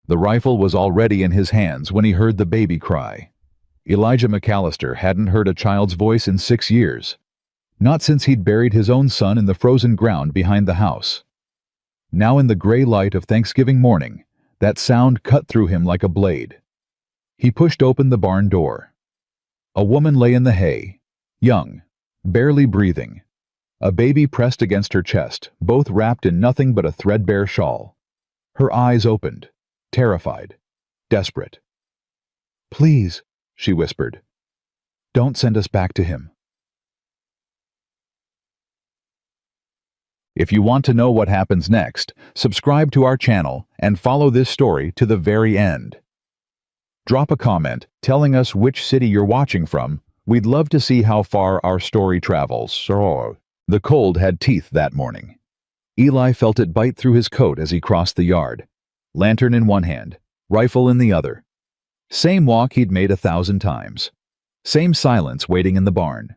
The rifle was already in his hands when he heard the baby cry. Elijah McAllister hadn't heard a child's voice in 6 years. Not since he'd buried his own son in the frozen ground behind the house. Now in the gray light of Thanksgiving morning, that sound cut through him like a blade. He pushed open the barn door. A woman lay in the hay, young, barely breathing. A baby pressed against her chest, both wrapped in nothing but a threadbare shawl. Her eyes opened, terrified, desperate. "Please," she whispered, "don't send us back to him." If you want to know what happens next, subscribe to our channel and follow this story to the very end. Drop a comment telling us which city you're watching from. We'd love to see how far our story travels. The cold had teeth that morning. Eli felt it bite through his coat as he crossed the yard. Lantern in one hand, rifle in the other. Same walk he'd made 1,000 times. Same silence waiting in the barn.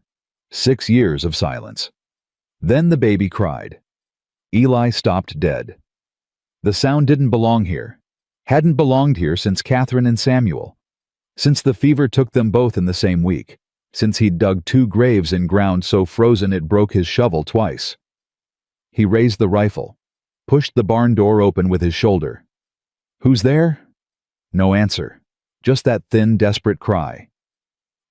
6 years of silence. Then the baby cried. Eli stopped dead. The sound didn't belong here. Hadn't belonged here since Catherine and Samuel. Since the fever took them both in the same week. Since he'd dug 2 graves in ground so frozen it broke his shovel twice. He raised the rifle, pushed the barn door open with his shoulder. "Who's there?" No answer, just that thin, desperate cry.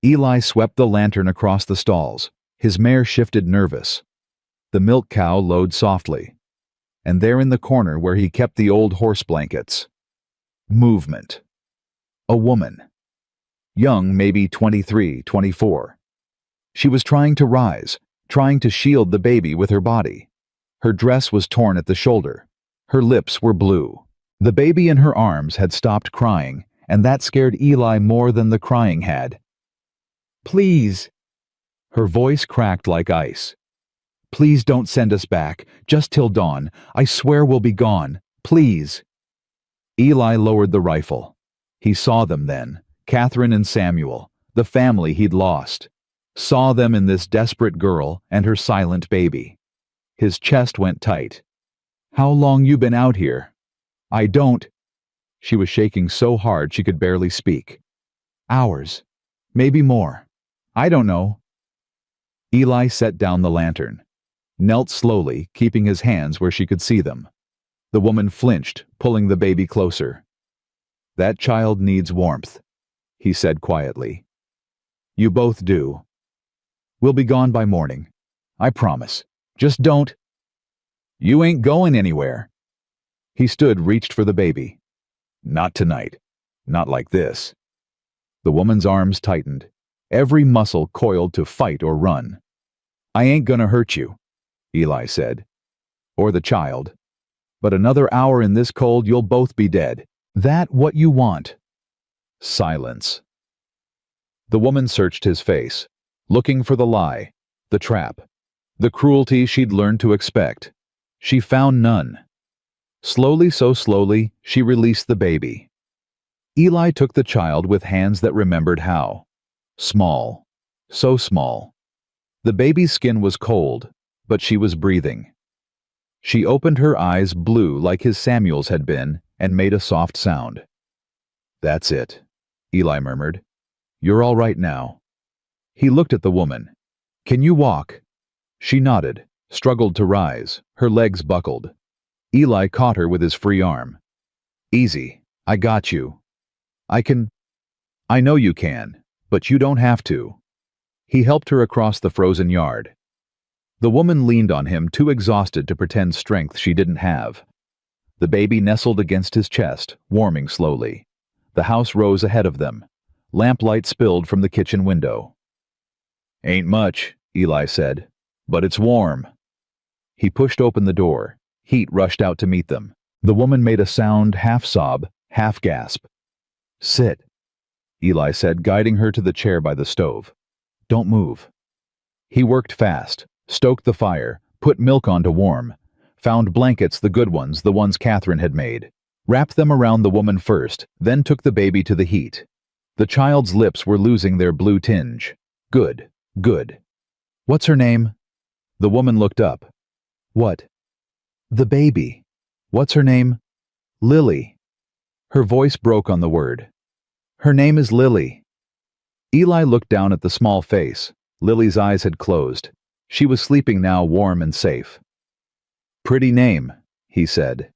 Eli swept the lantern across the stalls. His mare shifted nervous. The milk cow lowed softly. And there in the corner where he kept the old horse blankets. Movement. A woman. Young, maybe 23, 24. She was trying to rise, trying to shield the baby with her body. Her dress was torn at the shoulder. Her lips were blue. The baby in her arms had stopped crying, and that scared Eli more than the crying had. "Please." Her voice cracked like ice. "Please don't send us back, just till dawn. I swear we'll be gone. Please." Eli lowered the rifle. He saw them then, Catherine and Samuel, the family he'd lost. Saw them in this desperate girl and her silent baby. His chest went tight. "How long you been out here?" "I don't." She was shaking so hard she could barely speak. "Hours. Maybe more. I don't know." Eli set down the lantern. Knelt slowly, keeping his hands where she could see them. The woman flinched, pulling the baby closer. "That child needs warmth," he said quietly. "You both do. We'll be gone by morning. I promise. Just don't." "You ain't going anywhere." He stood, reached for the baby. "Not tonight. Not like this." The woman's arms tightened. Every muscle coiled to fight or run. "I ain't gonna hurt you," Eli said. "Or the child. But another hour in this cold, you'll both be dead. That what you want?" Silence. The woman searched his face, looking for the lie, the trap, the cruelty she'd learned to expect. She found none. Slowly, so slowly, she released the baby. Eli took the child with hands that remembered how. Small. So small. The baby's skin was cold, but she was breathing. She opened her eyes blue like his Samuel's had been and made a soft sound. "That's it," Eli murmured. "You're all right now." He looked at the woman. "Can you walk?" She nodded, struggled to rise, her legs buckled. Eli caught her with his free arm. "Easy, I got you. I know you can, but you don't have to." He helped her across the frozen yard. The woman leaned on him, too exhausted to pretend strength she didn't have. The baby nestled against his chest, warming slowly. The house rose ahead of them. Lamplight spilled from the kitchen window. "Ain't much," Eli said, "but it's warm." He pushed open the door. Heat rushed out to meet them. The woman made a sound, half sob, half gasp. "Sit," Eli said, guiding her to the chair by the stove. "Don't move." He worked fast, stoked the fire, put milk on to warm, found blankets, the good ones, the ones Catherine had made, wrapped them around the woman first, then took the baby to the heat. The child's lips were losing their blue tinge. Good, good. "What's her name?" The woman looked up. "What?" "The baby. What's her name?" "Lily." Her voice broke on the word. Her name is Lily. Eli looked down at the small face. Lily's eyes had closed. She was sleeping now, warm and safe. Pretty name, he said.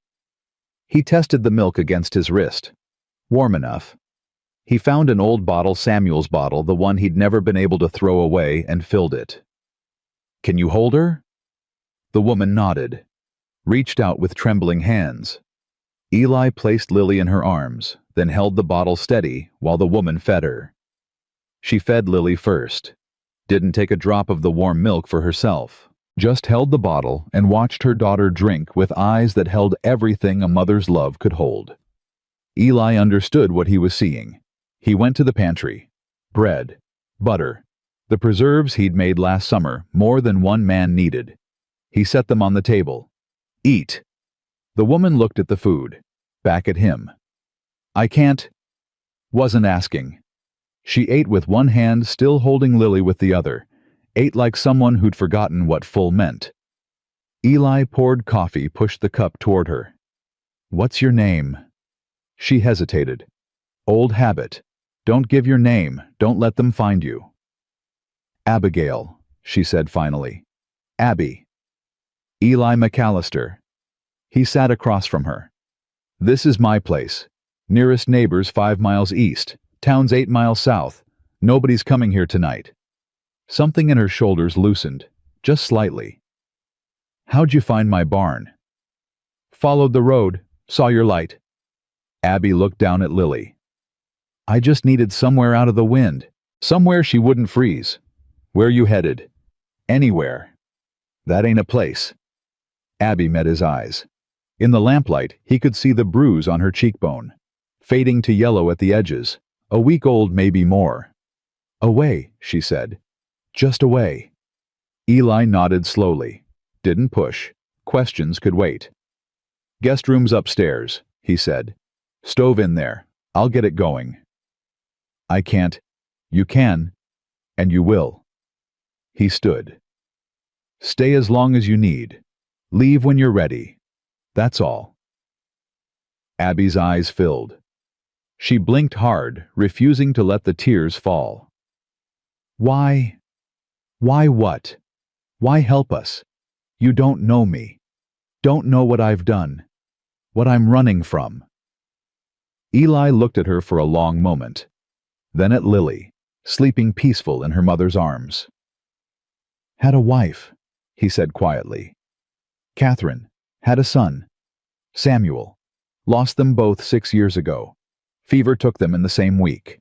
He tested the milk against his wrist. Warm enough. He found an old bottle, Samuel's bottle, the one he'd never been able to throw away, and filled it. Can you hold her? The woman nodded, reached out with trembling hands. Eli placed Lily in her arms, then held the bottle steady while the woman fed her. She fed Lily first, didn't take a drop of the warm milk for herself, just held the bottle and watched her daughter drink with eyes that held everything a mother's love could hold. Eli understood what he was seeing. He went to the pantry. Bread, butter, the preserves he'd made last summer, more than one man needed. He set them on the table. Eat. The woman looked at the food, back at him. I can't. Wasn't asking. She ate with one hand, still holding Lily with the other, ate like someone who'd forgotten what full meant. Eli poured coffee, pushed the cup toward her. What's your name? She hesitated. Old habit. Don't give your name, don't let them find you. Abigail, she said finally. Abby. Eli McAllister. He sat across from her. This is my place. Nearest neighbors 5 miles east, town's 8 miles south. Nobody's coming here tonight. Something in her shoulders loosened, just slightly. How'd you find my barn? Followed the road, saw your light. Abby looked down at Lily. I just needed somewhere out of the wind, somewhere she wouldn't freeze. Where you headed? Anywhere. That ain't a place. Abby met his eyes. In the lamplight, he could see the bruise on her cheekbone, fading to yellow at the edges, a week old, maybe more. Away, she said. Just away. Eli nodded slowly. Didn't push. Questions could wait. Guest room's upstairs, he said. Stove in there. I'll get it going. I can't. You can. And you will. He stood. Stay as long as you need. Leave when you're ready. That's all. Abby's eyes filled. She blinked hard, refusing to let the tears fall. Why? Why what? Why help us? You don't know me. Don't know what I've done. What I'm running from. Eli looked at her for a long moment. Then at Lily, sleeping peaceful in her mother's arms. Had a wife, he said quietly. Catherine, had a son. Samuel. Lost them both 6 years ago. Fever took them in the same week.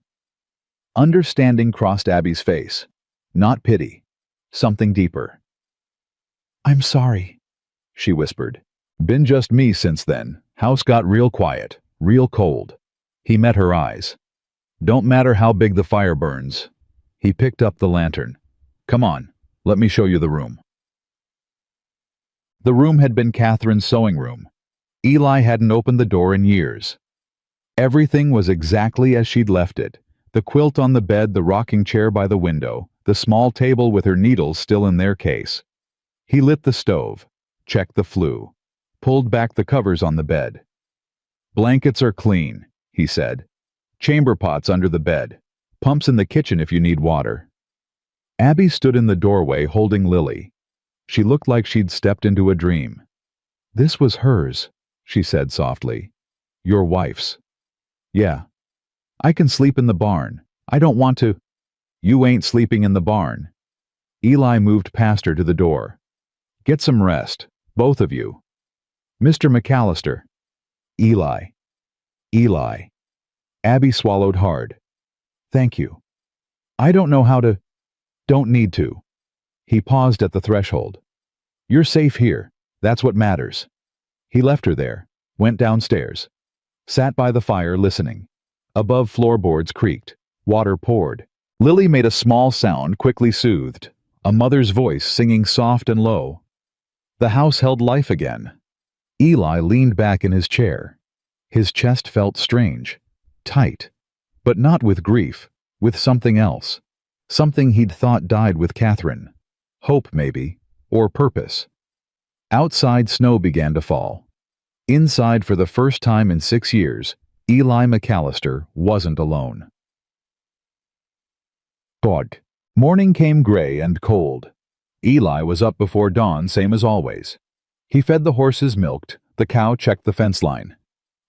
Understanding crossed Abby's face. Not pity. Something deeper. I'm sorry, she whispered. Been just me since then. House got real quiet, real cold. He met her eyes. Don't matter how big the fire burns. He picked up the lantern. Come on, let me show you the room. The room had been Catherine's sewing room. Eli hadn't opened the door in years. Everything was exactly as she'd left it. The quilt on the bed, the rocking chair by the window, the small table with her needles still in their case. He lit the stove, checked the flue, pulled back the covers on the bed. Blankets are clean, he said. Chamber pots under the bed. Pumps in the kitchen if you need water. Abby stood in the doorway holding Lily. She looked like she'd stepped into a dream. This was hers, she said softly. Your wife's. Yeah. I can sleep in the barn. I don't want to. You ain't sleeping in the barn. Eli moved past her to the door. Get some rest, both of you. Mr. McAllister. Eli. Eli. Abby swallowed hard. Thank you. I don't know how to. Don't need to. He paused at the threshold. You're safe here. That's what matters. He left her there, went downstairs, sat by the fire listening. Above, floorboards creaked. Water poured. Lily made a small sound, quickly soothed. A mother's voice singing soft and low. The house held life again. Eli leaned back in his chair. His chest felt strange, tight, but not with grief, with something else. Something he'd thought died with Catherine. Hope, maybe, or purpose. Outside, snow began to fall. Inside, for the first time in 6 years, Eli McAllister wasn't alone. God. Morning came gray and cold. Eli was up before dawn, same as always. He fed the horses, milked, the cow checked the fence line.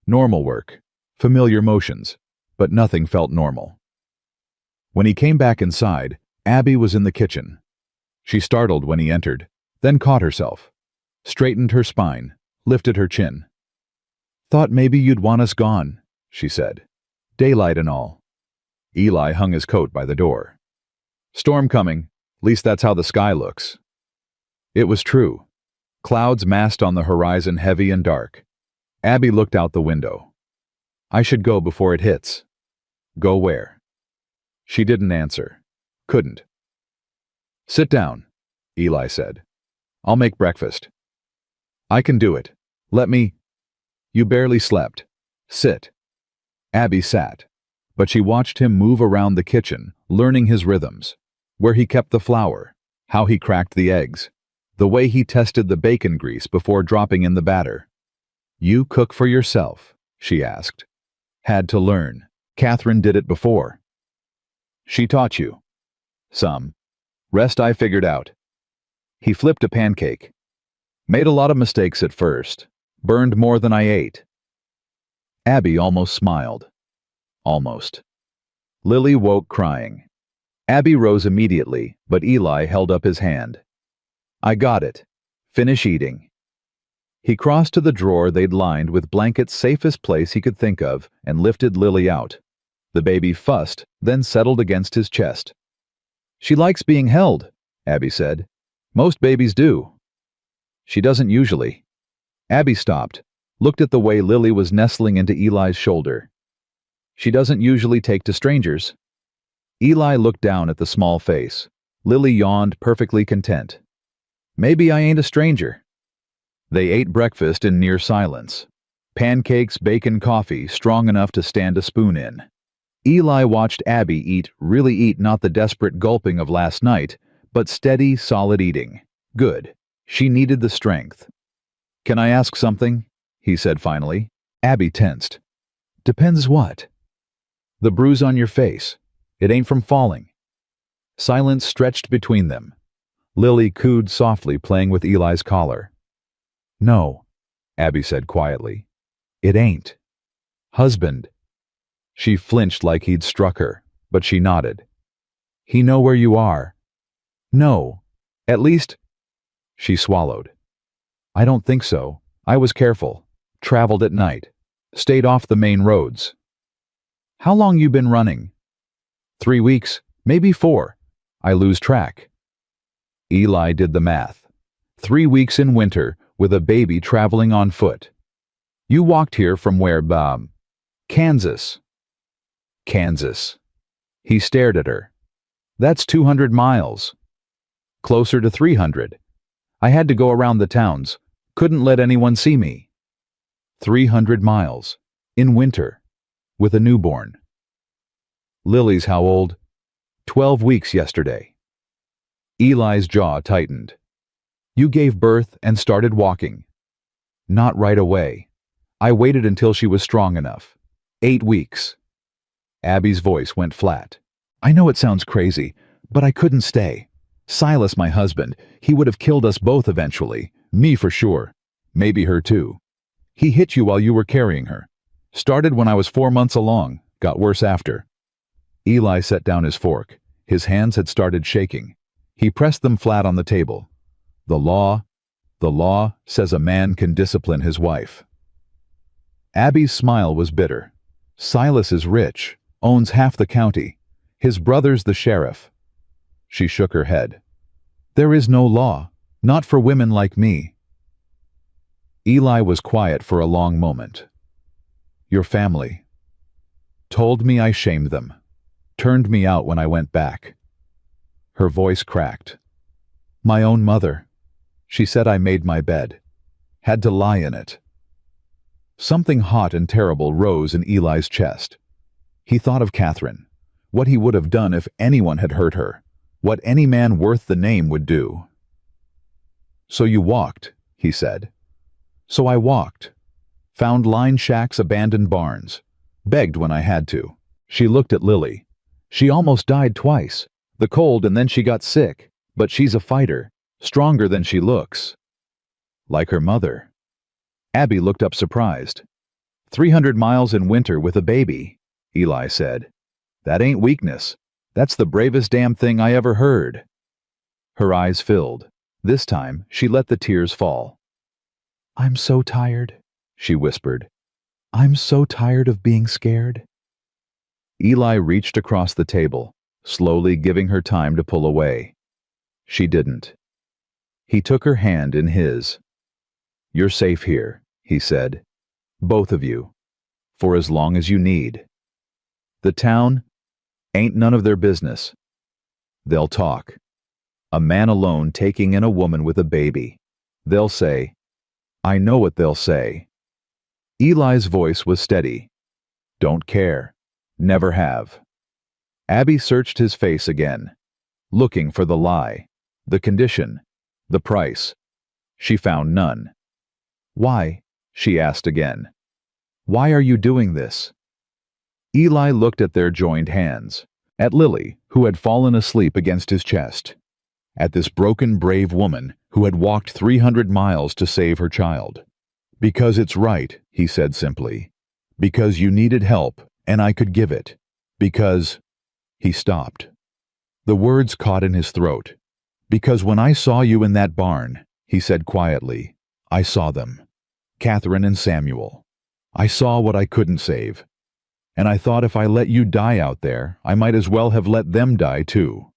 Normal work, familiar motions, but nothing felt normal. When he came back inside, Abby was in the kitchen. She startled when he entered, then caught herself, straightened her spine, lifted her chin. "Thought maybe you'd want us gone," she said. "Daylight and all." Eli hung his coat by the door. "Storm coming, least that's how the sky looks." It was true. Clouds massed on the horizon, heavy and dark. Abby looked out the window. "I should go before it hits." "Go where?" She didn't answer. Couldn't. "Sit down," Eli said. "I'll make breakfast." "I can do it. Let me—" "You barely slept. Sit." Abby sat, but she watched him move around the kitchen, learning his rhythms, where he kept the flour, how he cracked the eggs, the way he tested the bacon grease before dropping in the batter. "You cook for yourself?" she asked. "Had to learn. Catherine did it before." "She taught you?" "Some. Rest I figured out." He flipped a pancake. "Made a lot of mistakes at first. Burned more than I ate." Abby almost smiled. Almost. Lily woke crying. Abby rose immediately, but Eli held up his hand. "I got it. Finish eating." He crossed to the drawer they'd lined with blankets, safest place he could think of, and lifted Lily out. The baby fussed, then settled against his chest. "She likes being held," Abby said. "Most babies do." "She doesn't usually." Abby stopped, looked at the way Lily was nestling into Eli's shoulder. "She doesn't usually take to strangers." Eli looked down at the small face. Lily yawned, perfectly content. "Maybe I ain't a stranger." They ate breakfast in near silence. Pancakes, bacon, coffee, strong enough to stand a spoon in. Eli watched Abby eat, really eat, not the desperate gulping of last night, but steady, solid eating. Good. She needed the strength. "Can I ask something?" he said finally. Abby tensed. "Depends what?" "The bruise on your face. It ain't from falling." Silence stretched between them. Lily cooed softly, playing with Eli's collar. "No," Abby said quietly. "It ain't. Husband." She flinched like he'd struck her, but she nodded. "He know where you are?" "No. At least—" She swallowed. "I don't think so. I was careful. Traveled at night. Stayed off the main roads." "How long you been running?" 3 weeks, maybe 4. I lose track." Eli did the math. 3 weeks in winter, with a baby traveling on foot. "You walked here from where, Kansas." "Kansas." He stared at her. "That's 200 miles. Closer to 300. I had to go around the towns. Couldn't let anyone see me." 300 miles. In winter. With a newborn. "Lily's how old?" 12 weeks yesterday." Eli's jaw tightened. "You gave birth and started walking." "Not right away. I waited until she was strong enough. 8 weeks." Abby's voice went flat. "I know it sounds crazy, but I couldn't stay. Silas, my husband, he would have killed us both eventually. Me for sure. Maybe her too. He hit you while you were carrying her. Started when I was 4 months along, got worse after." Eli set down his fork. His hands had started shaking. He pressed them flat on the table. The law says a man can discipline his wife." Abby's smile was bitter. "Silas is rich, owns half the county. His brother's the sheriff." She shook her head. "There is no law, not for women like me." Eli was quiet for a long moment. "Your family told me I shamed them. Turned me out when I went back." Her voice cracked. "My own mother. She said I made my bed. Had to lie in it." Something hot and terrible rose in Eli's chest. He thought of Catherine, what he would have done if anyone had hurt her, what any man worth the name would do. "So you walked," he said. "So I walked. Found line shacks, abandoned barns. Begged when I had to. She looked at Lily. She almost died twice. The cold and then she got sick. But she's a fighter. Stronger than she looks. Like her mother. Abby looked up surprised. 300 miles in winter with a baby, Eli said. That ain't weakness. That's the bravest damn thing I ever heard. Her eyes filled. This time, she let the tears fall. I'm so tired, she whispered. I'm so tired of being scared. Eli reached across the table, slowly giving her time to pull away. She didn't. He took her hand in his. You're safe here, he said. Both of you. For as long as you need. The town ain't none of their business. They'll talk. A man alone taking in a woman with a baby. They'll say, I know what they'll say. Eli's voice was steady. Don't care. Never have. Abby searched his face again, looking for the lie, the condition, the price. She found none. Why? She asked again. Why are you doing this? Eli looked at their joined hands, at Lily, who had fallen asleep against his chest, at this broken, brave woman who had walked 300 miles to save her child. Because it's right, he said simply. Because you needed help, and I could give it. Because... He stopped. The words caught in his throat. Because when I saw you in that barn, he said quietly, I saw them. Catherine and Samuel. I saw what I couldn't save. And I thought if I let you die out there, I might as well have let them die too.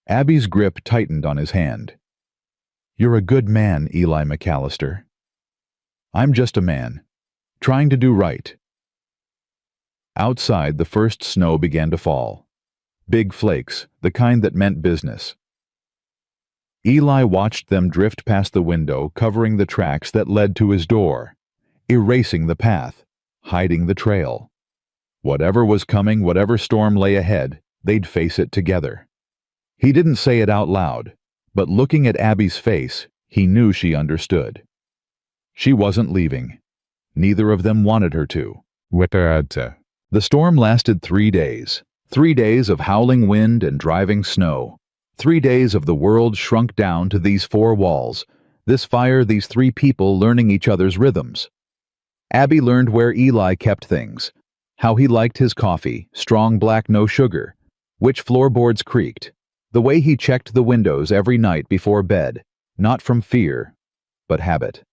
Abby's grip tightened on his hand. You're a good man, Eli McAllister. I'm just a man, trying to do right. Outside, the first snow began to fall. Big flakes, the kind that meant business. Eli watched them drift past the window, covering the tracks that led to his door, erasing the path, hiding the trail. Whatever was coming, whatever storm lay ahead, they'd face it together. He didn't say it out loud, but looking at Abby's face, he knew she understood. She wasn't leaving. Neither of them wanted her to. The storm lasted 3 days. 3 days of howling wind and driving snow. 3 days of the world shrunk down to these 4 walls, this fire, these 3 people learning each other's rhythms. Abby learned where Eli kept things, how he liked his coffee, strong black, no sugar, which floorboards creaked, the way he checked the windows every night before bed, not from fear, but habit.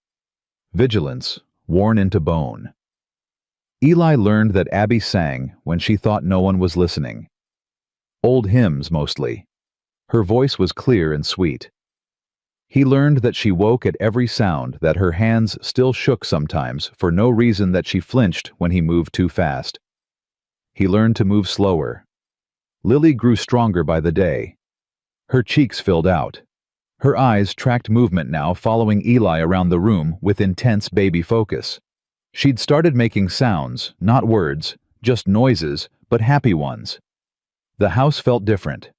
Vigilance, worn into bone. Eli learned that Abby sang when she thought no one was listening. Old hymns, mostly. Her voice was clear and sweet. He learned that she woke at every sound, that her hands still shook sometimes for no reason, that she flinched when he moved too fast. He learned to move slower. Lily grew stronger by the day. Her cheeks filled out. Her eyes tracked movement now, following Eli around the room with intense baby focus. She'd started making sounds, not words, just noises, but happy ones. The house felt different.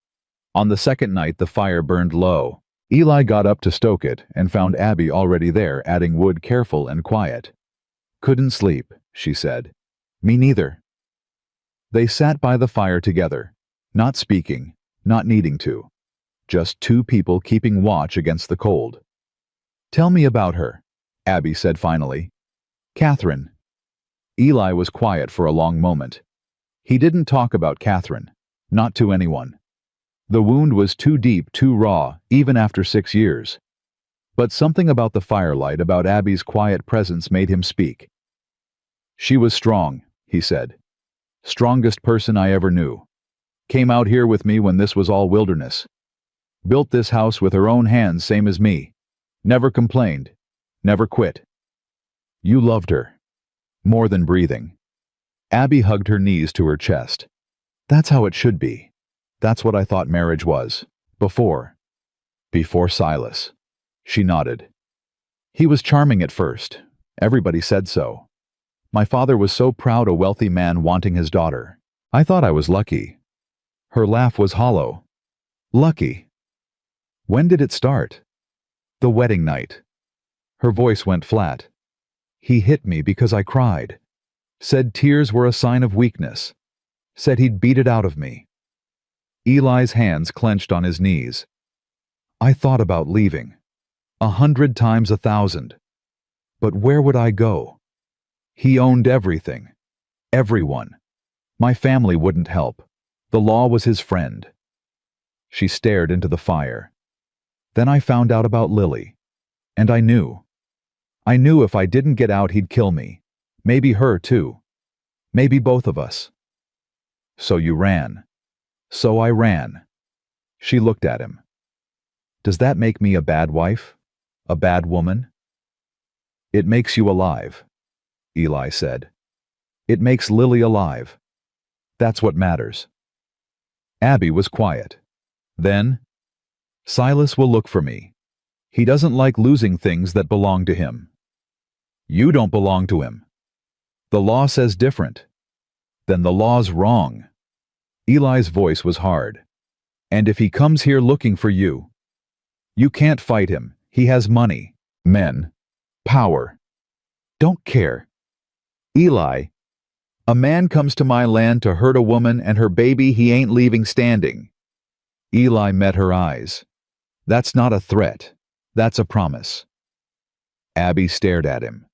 On the second night, the fire burned low. Eli got up to stoke it and found Abby already there, adding wood, careful and quiet. Couldn't sleep, she said. Me neither. They sat by the fire together, not speaking, not needing to. Just 2 people keeping watch against the cold. Tell me about her, Abby said finally. Catherine. Eli was quiet for a long moment. He didn't talk about Catherine, not to anyone. The wound was too deep, too raw, even after 6 years. But something about the firelight, about Abby's quiet presence, made him speak. She was strong, he said. Strongest person I ever knew. Came out here with me when this was all wilderness. Built this house with her own hands, same as me. Never complained. Never quit. You loved her. More than breathing. Abby hugged her knees to her chest. That's how it should be. That's what I thought marriage was. Before Silas. She nodded. He was charming at first. Everybody said so. My father was so proud, a wealthy man wanting his daughter. I thought I was lucky. Her laugh was hollow. Lucky. When did it start? The wedding night. Her voice went flat. He hit me because I cried. Said tears were a sign of weakness. Said he'd beat it out of me. Eli's hands clenched on his knees. I thought about leaving. 100 times 1,000. But where would I go? He owned everything. Everyone. My family wouldn't help. The law was his friend. She stared into the fire. Then I found out about Lily. And I knew. I knew if I didn't get out he'd kill me. Maybe her too. Maybe both of us. So you ran. So I ran. She looked at him. Does that make me a bad wife? A bad woman? It makes you alive, Eli said. It makes Lily alive. That's what matters. Abby was quiet. Then, Silas will look for me. He doesn't like losing things that belong to him. You don't belong to him. The law says different. Then the law's wrong. Eli's voice was hard. And if he comes here looking for you, you can't fight him. He has money, men, power. Don't care. Eli, a man comes to my land to hurt a woman and her baby he ain't leaving standing. Eli met her eyes. That's not a threat. That's a promise. Abby stared at him.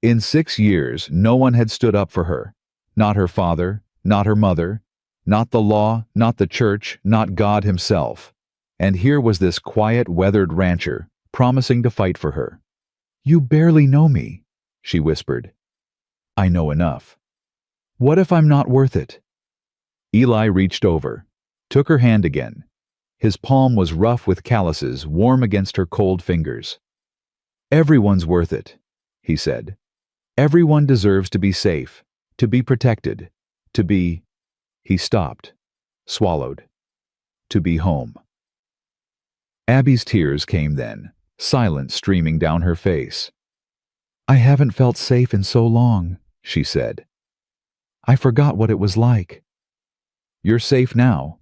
In 6 years, no one had stood up for her. Not her father, not her mother, not the law, not the church, not God himself. And here was this quiet, weathered rancher, promising to fight for her. You barely know me, she whispered. I know enough. What if I'm not worth it? Eli reached over, took her hand again. His palm was rough with calluses, warm against her cold fingers. Everyone's worth it, he said. Everyone deserves to be safe, to be protected, to be... He stopped, swallowed. To be home. Abby's tears came then, silence streaming down her face. I haven't felt safe in so long, she said. I forgot what it was like. You're safe now.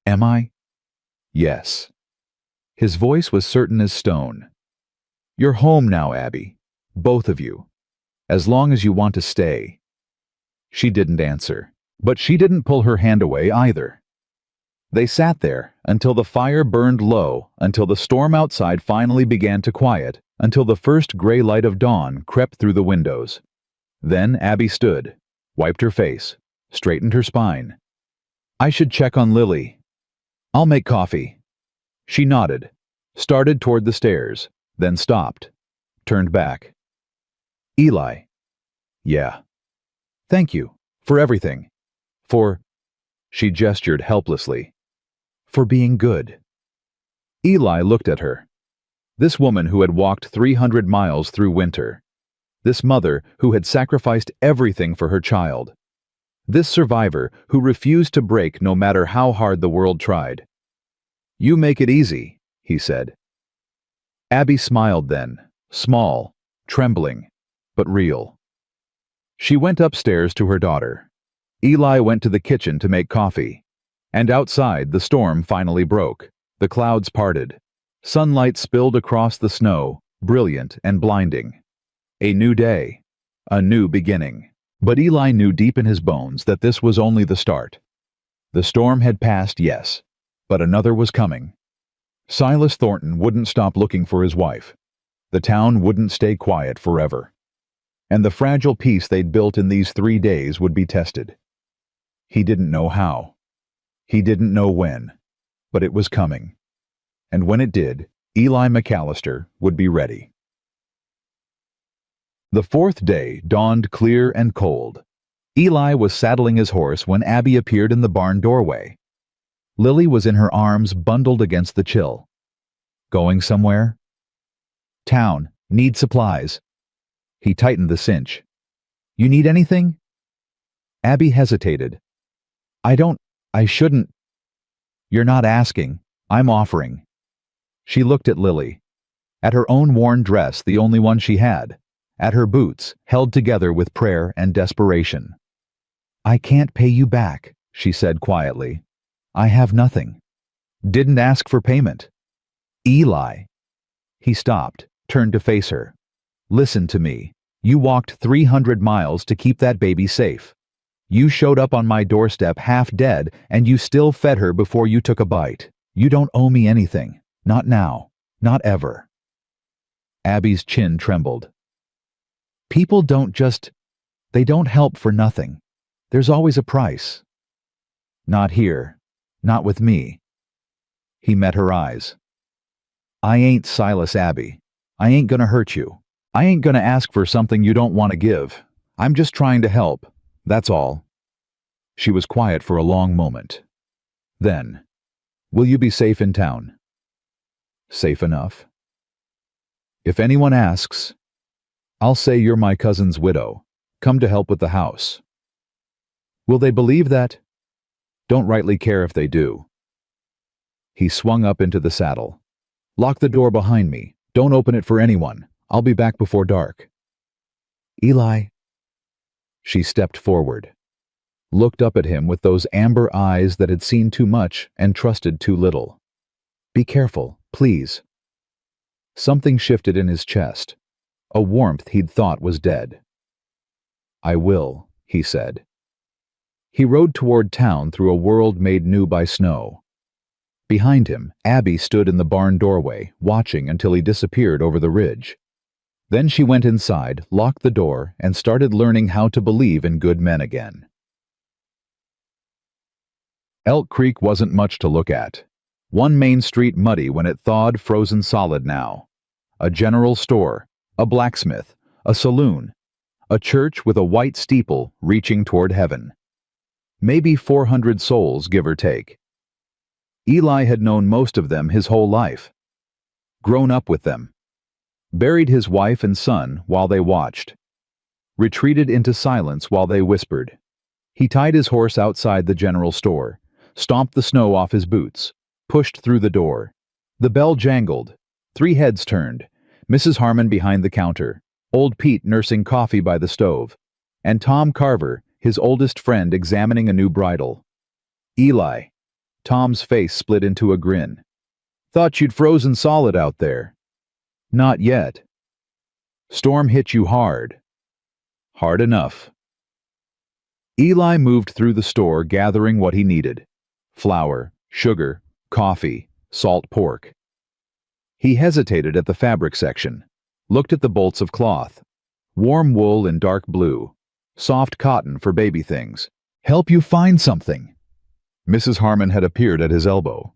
Am I? Yes. His voice was certain as stone. You're home now, Abby. Both of you. As long as you want to stay. She didn't answer, but she didn't pull her hand away either. They sat there until the fire burned low, until the storm outside finally began to quiet, until the first gray light of dawn crept through the windows. Then Abby stood, wiped her face, straightened her spine. I should check on Lily. I'll make coffee. She nodded, started toward the stairs, then stopped, turned back. Eli. Yeah. Thank you, for everything. For... She gestured helplessly. For being good. Eli looked at her. This woman who had walked 300 miles through winter. This mother who had sacrificed everything for her child. This survivor who refused to break no matter how hard the world tried. You make it easy, he said. Abby smiled then, small, trembling, but real. She went upstairs to her daughter. Eli went to the kitchen to make coffee. And outside, the storm finally broke. The clouds parted. Sunlight spilled across the snow, brilliant and blinding. A new day. A new beginning. But Eli knew deep in his bones that this was only the start. The storm had passed, yes, but another was coming. Silas Thornton wouldn't stop looking for his wife. The town wouldn't stay quiet forever. And the fragile peace they'd built in these 3 days would be tested. He didn't know how. He didn't know when. But it was coming. And when it did, Eli McAllister would be ready. The 4th day dawned clear and cold. Eli was saddling his horse when Abby appeared in the barn doorway. Lily was in her arms, bundled against the chill. Going somewhere? Town. Need supplies. He tightened the cinch. You need anything? Abby hesitated. I shouldn't. You're not asking. I'm offering. She looked at Lily. At her own worn dress, the only one she had. At her boots, held together with prayer and desperation. I can't pay you back, she said quietly. I have nothing. Didn't ask for payment. Eli. He stopped, turned to face her. Listen to me. You walked 300 miles to keep that baby safe. You showed up on my doorstep half dead, and you still fed her before you took a bite. You don't owe me anything. Not now. Not ever." Abby's chin trembled. "People they don't help for nothing. There's always a price." "Not here. Not with me." He met her eyes. "I ain't Silas, Abby. I ain't gonna hurt you. I ain't gonna ask for something you don't want to give. I'm just trying to help. That's all." She was quiet for a long moment. Then, "Will you be safe in town?" "Safe enough." "If anyone asks, I'll say you're my cousin's widow, come to help with the house." "Will they believe that?" "Don't rightly care if they do." He swung up into the saddle. "Lock the door behind me. Don't open it for anyone. I'll be back before dark." "Eli." She stepped forward, looked up at him with those amber eyes that had seen too much and trusted too little. "Be careful, please." Something shifted in his chest, a warmth he'd thought was dead. "I will," he said. He rode toward town through a world made new by snow. Behind him, Abby stood in the barn doorway, watching until he disappeared over the ridge. Then she went inside, locked the door, and started learning how to believe in good men again. Elk Creek wasn't much to look at. One main street muddy when it thawed, frozen solid now. A general store, a blacksmith, a saloon, a church with a white steeple reaching toward heaven. Maybe 400 souls, give or take. Eli had known most of them his whole life. Grown up with them. Buried his wife and son while they watched. Retreated into silence while they whispered. He tied his horse outside the general store, stomped the snow off his boots, pushed through the door. The bell jangled. 3 heads turned. Mrs. Harmon behind the counter, old Pete nursing coffee by the stove, and Tom Carver, his oldest friend, examining a new bridle. "Eli." Tom's face split into a grin. "Thought you'd frozen solid out there." "Not yet." "Storm hit you hard." "Hard enough." Eli moved through the store gathering what he needed. Flour, sugar, coffee, salt pork. He hesitated at the fabric section, looked at the bolts of cloth. Warm wool in dark blue, soft cotton for baby things. "Help you find something." Mrs. Harmon had appeared at his elbow.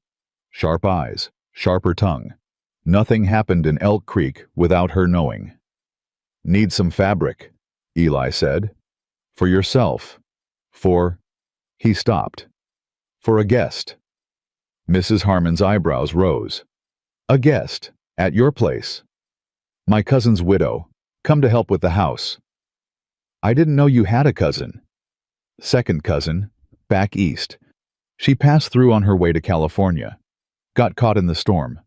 Sharp eyes, sharper tongue. Nothing happened in Elk Creek without her knowing. "Need some fabric," Eli said. "For yourself. For—" He stopped. "For a guest." Mrs. Harmon's eyebrows rose. "A guest? At your place?" "My cousin's widow. Come to help with the house." "I didn't know you had a cousin." "Second cousin. Back east. She passed through on her way to California. Got caught in the storm."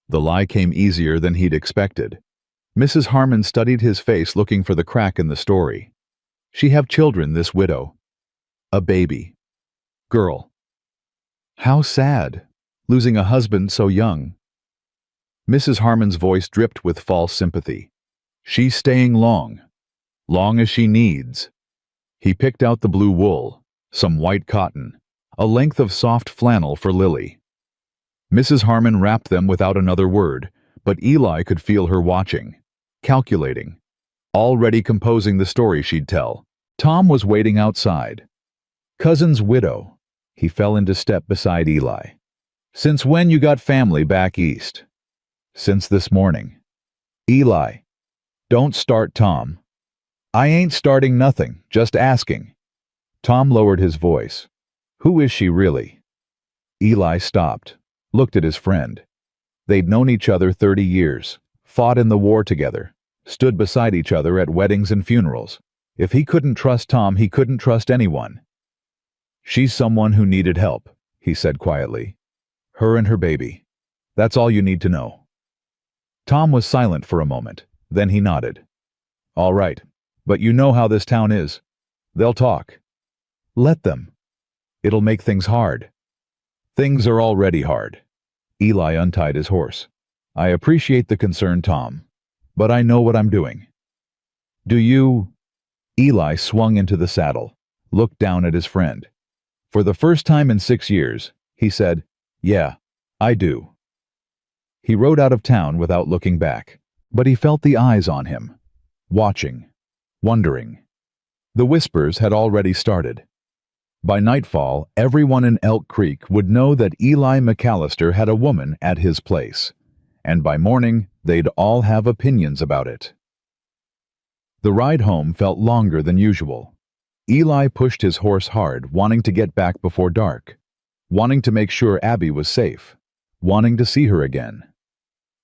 The lie came easier than he'd expected. Mrs. Harmon studied his face, looking for the crack in the story. "She have children, this widow." "A baby. Girl." "How sad. Losing a husband so young." Mrs. Harmon's voice dripped with false sympathy. "She's staying long. Long as she needs." He picked out the blue wool, some white cotton, a length of soft flannel for Lily. Mrs. Harmon wrapped them without another word, but Eli could feel her watching, calculating, already composing the story she'd tell. Tom was waiting outside. "Cousin's widow." He fell into step beside Eli. "Since when you got family back east?" "Since this morning." "Eli." "Don't start, Tom." "I ain't starting nothing, just asking." Tom lowered his voice. "Who is she really?" Eli stopped, looked at his friend. They'd known each other 30 years, fought in the war together, stood beside each other at weddings and funerals. If he couldn't trust Tom, he couldn't trust anyone. "She's someone who needed help," he said quietly. "Her and her baby. That's all you need to know." Tom was silent for a moment, then he nodded. "All right, but you know how this town is. They'll talk." "Let them. It'll make things hard." "Things are already hard." Eli untied his horse. "I appreciate the concern, Tom, but I know what I'm doing." Do you? Eli swung into the saddle, looked down at his friend. For the first time in 6 years, he said, "Yeah, I do." He rode out of town without looking back, but he felt the eyes on him, watching, wondering. The whispers had already started. By nightfall, everyone in Elk Creek would know that Eli McAllister had a woman at his place, and by morning, they'd all have opinions about it. The ride home felt longer than usual. Eli pushed his horse hard, wanting to get back before dark, wanting to make sure Abby was safe, wanting to see her again.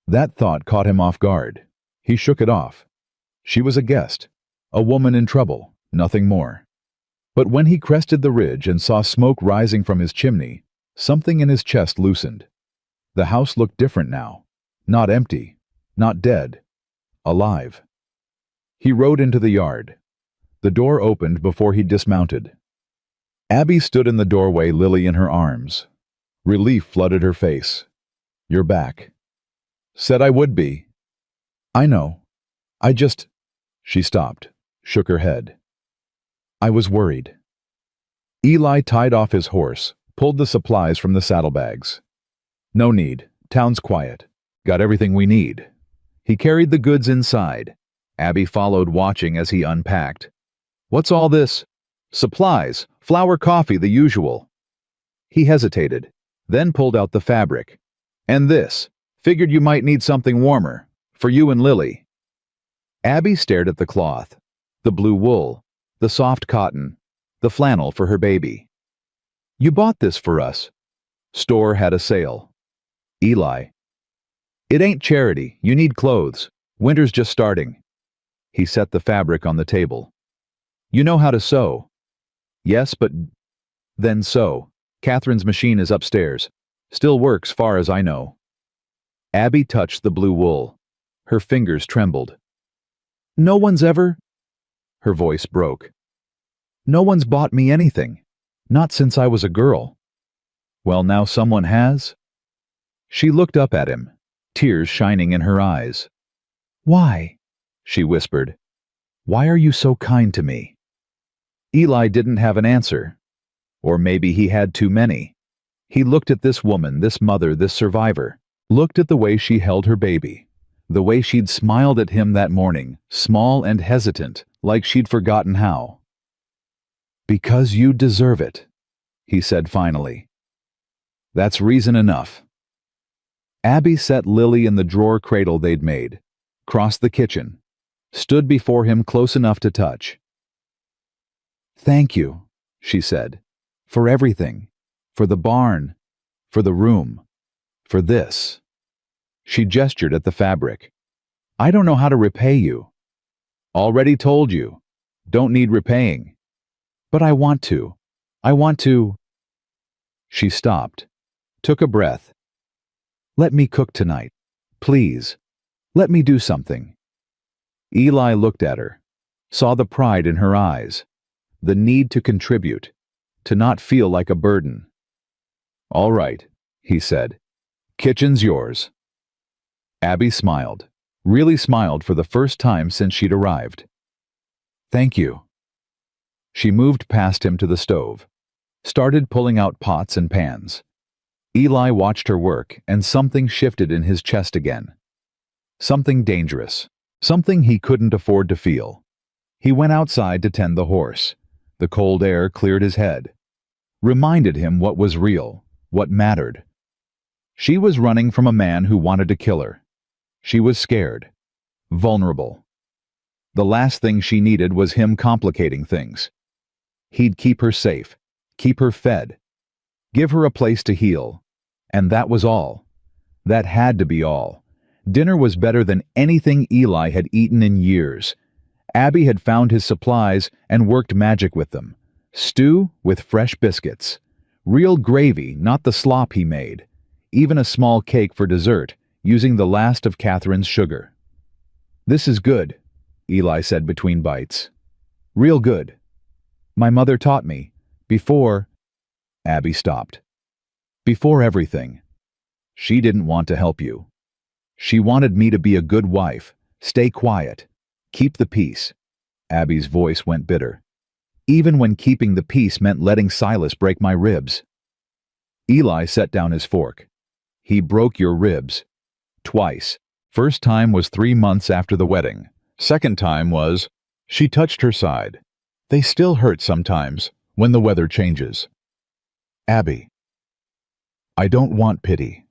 That thought caught him off guard. He shook it off. She was a guest, a woman in trouble, nothing more. But when he crested the ridge and saw smoke rising from his chimney, something in his chest loosened. The house looked different now. Not empty, not dead, alive. He rode into the yard. The door opened before he dismounted. Abby stood in the doorway, Lily in her arms. Relief flooded her face. "You're back." "Said I would be." "I know. She stopped, shook her head. "I was worried." Eli tied off his horse, pulled the supplies from the saddlebags. "No need. Town's quiet. Got everything we need." He carried the goods inside. Abby followed, watching as he unpacked. "What's all this?" "Supplies. Flour, coffee, the usual." He hesitated, then pulled out the fabric. "And this. Figured you might need something warmer. For you and Lily." Abby stared at the cloth. The blue wool, the soft cotton, the flannel for her baby. "You bought this for us." "Store had a sale." Eli. "It ain't charity. You need clothes. Winter's just starting." He set the fabric on the table. "You know how to sew." "Yes, but..." "Then sew. Catherine's machine is upstairs. Still works, far as I know." Abby touched the blue wool. Her fingers trembled. "No one's ever..." Her voice broke. "No one's bought me anything. Not since I was a girl." "Well, now someone has?" She looked up at him, tears shining in her eyes. "Why?" she whispered. "Why are you so kind to me?" Eli didn't have an answer. Or maybe he had too many. He looked at this woman, this mother, this survivor. Looked at the way she held her baby. The way she'd smiled at him that morning, small and hesitant, like she'd forgotten how. "Because you deserve it," he said finally. "That's reason enough." Abby set Lily in the drawer cradle they'd made, crossed the kitchen, stood before him close enough to touch. "Thank you," she said, "for everything, for the barn, for the room, for this." She gestured at the fabric. "I don't know how to repay you." "Already told you. Don't need repaying." "But I want to. I want to..." She stopped, took a breath. "Let me cook tonight. Please. Let me do something." Eli looked at her, saw the pride in her eyes, the need to contribute, to not feel like a burden. "All right," he said. "Kitchen's yours." Abby smiled, really smiled for the first time since she'd arrived. "Thank you." She moved past him to the stove, started pulling out pots and pans. Eli watched her work, and something shifted in his chest again. Something dangerous, something he couldn't afford to feel. He went outside to tend the horse. The cold air cleared his head, reminded him what was real, what mattered. She was running from a man who wanted to kill her. She was scared, vulnerable. The last thing she needed was him complicating things. He'd keep her safe, keep her fed, give her a place to heal. And that was all. That had to be all. Dinner was better than anything Eli had eaten in years. Abby had found his supplies and worked magic with them. Stew with fresh biscuits. Real gravy, not the slop he made. Even a small cake for dessert, using the last of Catherine's sugar. "This is good," Eli said between bites. "Real good. My mother taught me. Before..." Abby stopped. "Before everything. She didn't want to help you. She wanted me to be a good wife, stay quiet, keep the peace. Abby's voice went bitter. Even when keeping the peace meant letting Silas break my ribs. Eli set down his fork. He broke your ribs. Twice. First time was 3 months after the wedding. Second time was, she touched her side. They still hurt sometimes, when the weather changes. Abby. I don't want pity.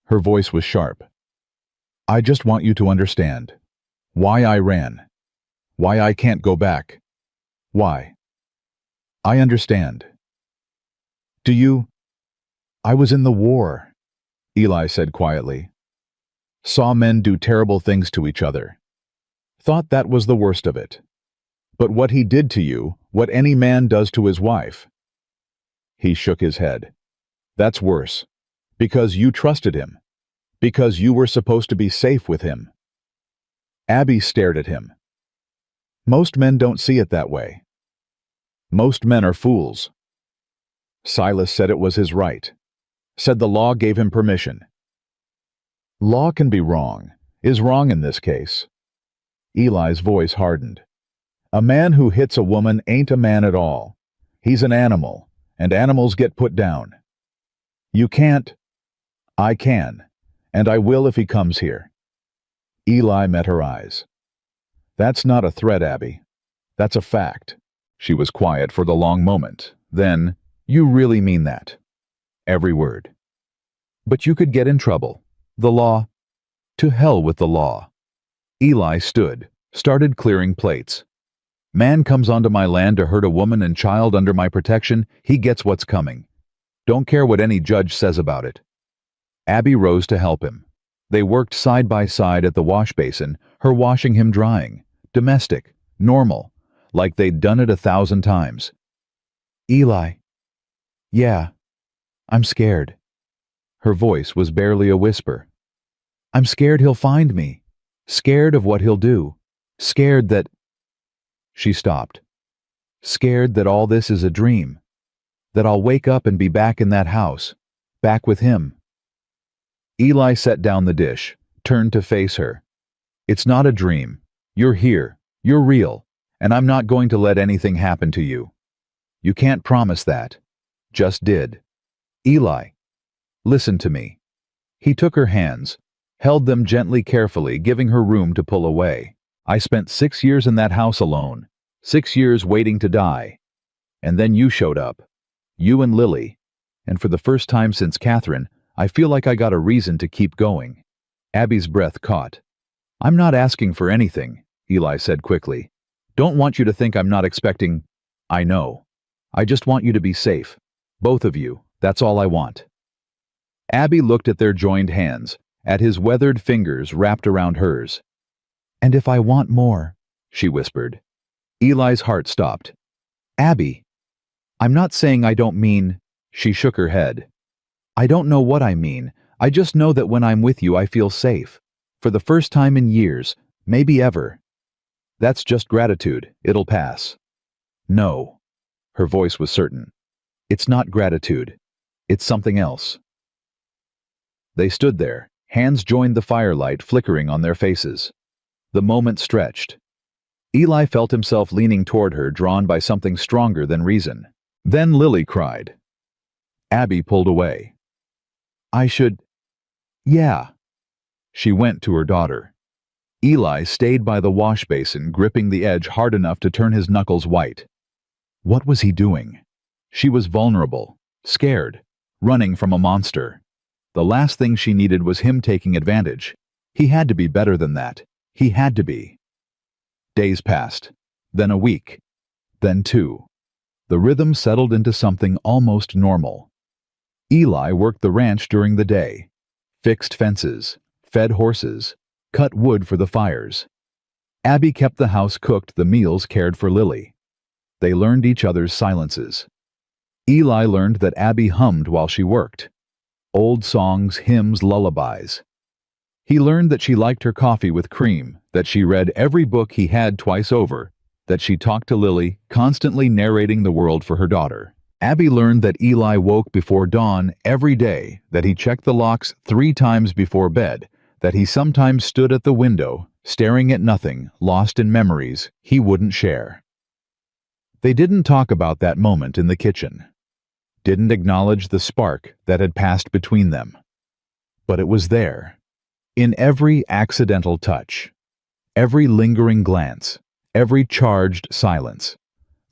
Her voice was sharp. I just want you to understand. Why I ran. Why I can't go back. Why? I understand. Do you? I was in the war, Eli said quietly. Saw men do terrible things to each other. Thought that was the worst of it. But what he did to you, what any man does to his wife. He shook his head. That's worse. Because you trusted him. Because you were supposed to be safe with him. Abby stared at him. Most men don't see it that way. Most men are fools. Silas said it was his right. Said the law gave him permission. Law can be wrong, is wrong in this case. Eli's voice hardened. A man who hits a woman ain't a man at all. He's an animal, and animals get put down. You can't. I can, and I will if he comes here. Eli met her eyes. That's not a threat, Abby. That's a fact. She was quiet for the long moment. Then, you really mean that? Every word. But you could get in trouble. The law. To hell with the law. Eli stood, started clearing plates. Man comes onto my land to hurt a woman and child under my protection, he gets what's coming. Don't care what any judge says about it. Abby rose to help him. They worked side by side at the wash basin, her washing him drying. Domestic, normal, like they'd done it 1,000 times. Eli. Yeah, I'm scared. Her voice was barely a whisper. I'm scared he'll find me. Scared of what he'll do. Scared that... She stopped. Scared that all this is a dream. That I'll wake up and be back in that house. Back with him. Eli set down the dish, turned to face her. It's not a dream. You're here. You're real. And I'm not going to let anything happen to you. You can't promise that. Just did. Eli. Listen to me. He took her hands, held them gently carefully, giving her room to pull away. I spent 6 years in that house alone. 6 years waiting to die. And then you showed up. You and Lily. And for the first time since Catherine, I feel like I got a reason to keep going. Abby's breath caught. I'm not asking for anything, Eli said quickly. Don't want you to think I'm not expecting... I know. I just want you to be safe. Both of you. That's all I want. Abby looked at their joined hands, at his weathered fingers wrapped around hers. And if I want more, she whispered. Eli's heart stopped. Abby, I'm not saying I don't mean... She shook her head. I don't know what I mean. I just know that when I'm with you I feel safe. For the first time in years, maybe ever. That's just gratitude. It'll pass. No. Her voice was certain. It's not gratitude. It's something else. They stood there, hands joined the firelight flickering on their faces. The moment stretched. Eli felt himself leaning toward her, drawn by something stronger than reason. Then Lily cried. Abby pulled away. I should... Yeah. She went to her daughter. Eli stayed by the wash basin, gripping the edge hard enough to turn his knuckles white. What was he doing? She was vulnerable, scared, running from a monster. The last thing she needed was him taking advantage. He had to be better than that. He had to be. Days passed, then a week, then 2. The rhythm settled into something almost normal. Eli worked the ranch during the day, fixed fences, fed horses, cut wood for the fires. Abby kept the house cooked, the meals cared for Lily. They learned each other's silences. Eli learned that Abby hummed while she worked. Old songs, hymns, lullabies. He learned that she liked her coffee with cream, that she read every book he had twice over, that she talked to Lily, constantly narrating the world for her daughter. Abby learned that Eli woke before dawn every day, that he checked the locks 3 times before bed, that he sometimes stood at the window, staring at nothing, lost in memories he wouldn't share. They didn't talk about that moment in the kitchen, didn't acknowledge the spark that had passed between them. But it was there, in every accidental touch, every lingering glance, every charged silence.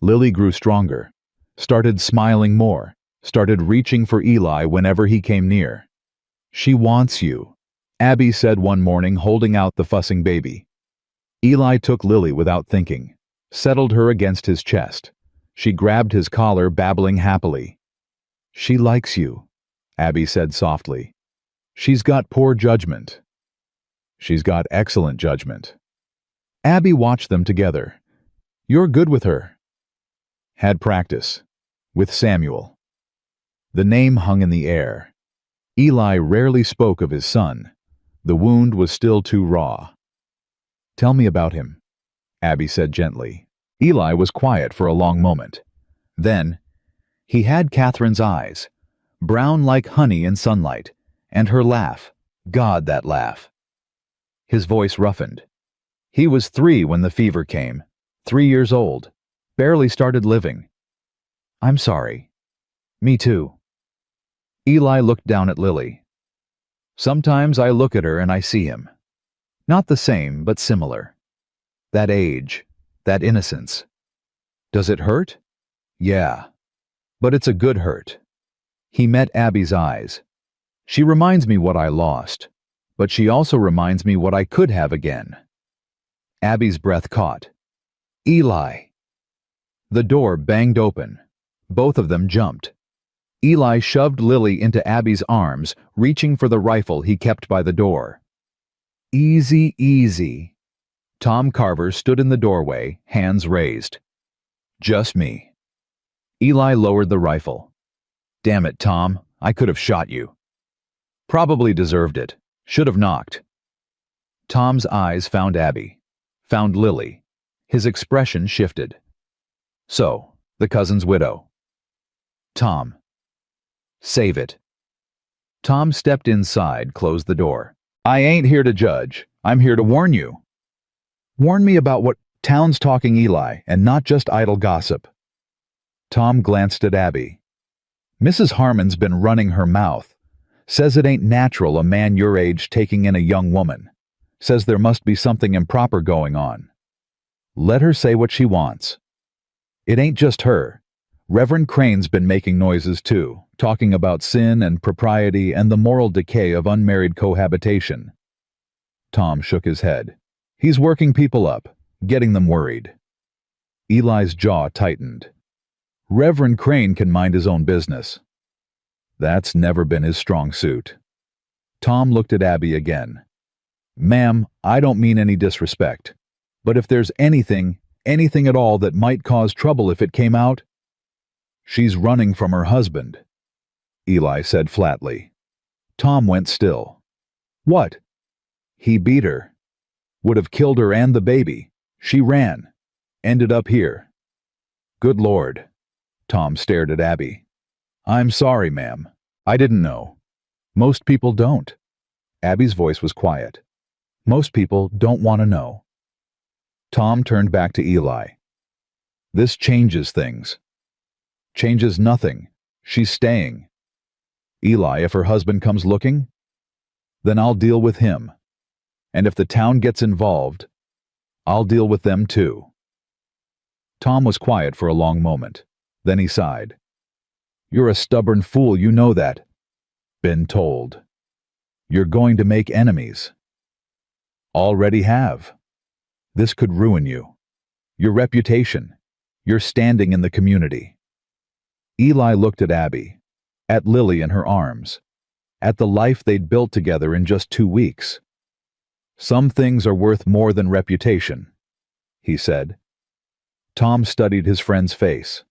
Lily grew stronger, started smiling more, started reaching for Eli whenever he came near. "She wants you," Abby said one morning, holding out the fussing baby. Eli took Lily without thinking, settled her against his chest. She grabbed his collar, babbling happily. "She likes you," Abby said softly. "She's got poor judgment." "She's got excellent judgment." Abby watched them together. "You're good with her." "Had practice. With Samuel." The name hung in the air. Eli rarely spoke of his son. The wound was still too raw. "Tell me about him," Abby said gently. Eli was quiet for a long moment. Then, "He had Catherine's eyes, brown like honey in sunlight, and her laugh. God, that laugh." His voice roughened. "He was 3 when the fever came, 3 years old, barely started living." "I'm sorry." "Me too." Eli looked down at Lily. "Sometimes I look at her and I see him. Not the same, but similar. That age, that innocence. Does it hurt? Yeah. But it's a good hurt." He met Abby's eyes. "She reminds me what I lost, but she also reminds me what I could have again." Abby's breath caught. "Eli!" The door banged open. Both of them jumped. Eli shoved Lily into Abby's arms, reaching for the rifle he kept by the door. "Easy, easy." Tom Carver stood in the doorway, hands raised. "Just me." Eli lowered the rifle. "Damn it, Tom, I could have shot you." "Probably deserved it. Should have knocked." Tom's eyes found Abby, found Lily. His expression shifted. "So, the cousin's widow." "Tom." "Save it." Tom stepped inside, closed the door. "I ain't here to judge. I'm here to warn you." "Warn me about what?" "Town's talking, Eli, and not just idle gossip." Tom glanced at Abby. "Mrs. Harmon's been running her mouth. Says it ain't natural a man your age taking in a young woman. Says there must be something improper going on. Let her say what she wants. It ain't just her. Reverend Crane's been making noises too, talking about sin and propriety and the moral decay of unmarried cohabitation." Tom shook his head. "He's working people up, getting them worried." Eli's jaw tightened. "Reverend Crane can mind his own business." "That's never been his strong suit." Tom looked at Abby again. "Ma'am, I don't mean any disrespect, but if there's anything at all that might cause trouble if it came out—" "She's running from her husband," Eli said flatly. Tom went still. "What?" "He beat her. Would have killed her and the baby. She ran. Ended up here." "Good Lord." Tom stared at Abby. "I'm sorry, ma'am. I didn't know." "Most people don't." Abby's voice was quiet. "Most people don't want to know." Tom turned back to Eli. "This changes things." "Changes nothing. She's staying." "Eli, if her husband comes looking?" "Then I'll deal with him. And if the town gets involved, I'll deal with them too." Tom was quiet for a long moment. Then he sighed. "You're a stubborn fool, you know that." "Been told." "You're going to make enemies." "Already have. This could ruin you. Your reputation. Your standing in the community." Eli looked at Abby, at Lily in her arms, at the life they'd built together in just 2 weeks. "Some things are worth more than reputation," he said. Tom studied his friend's face,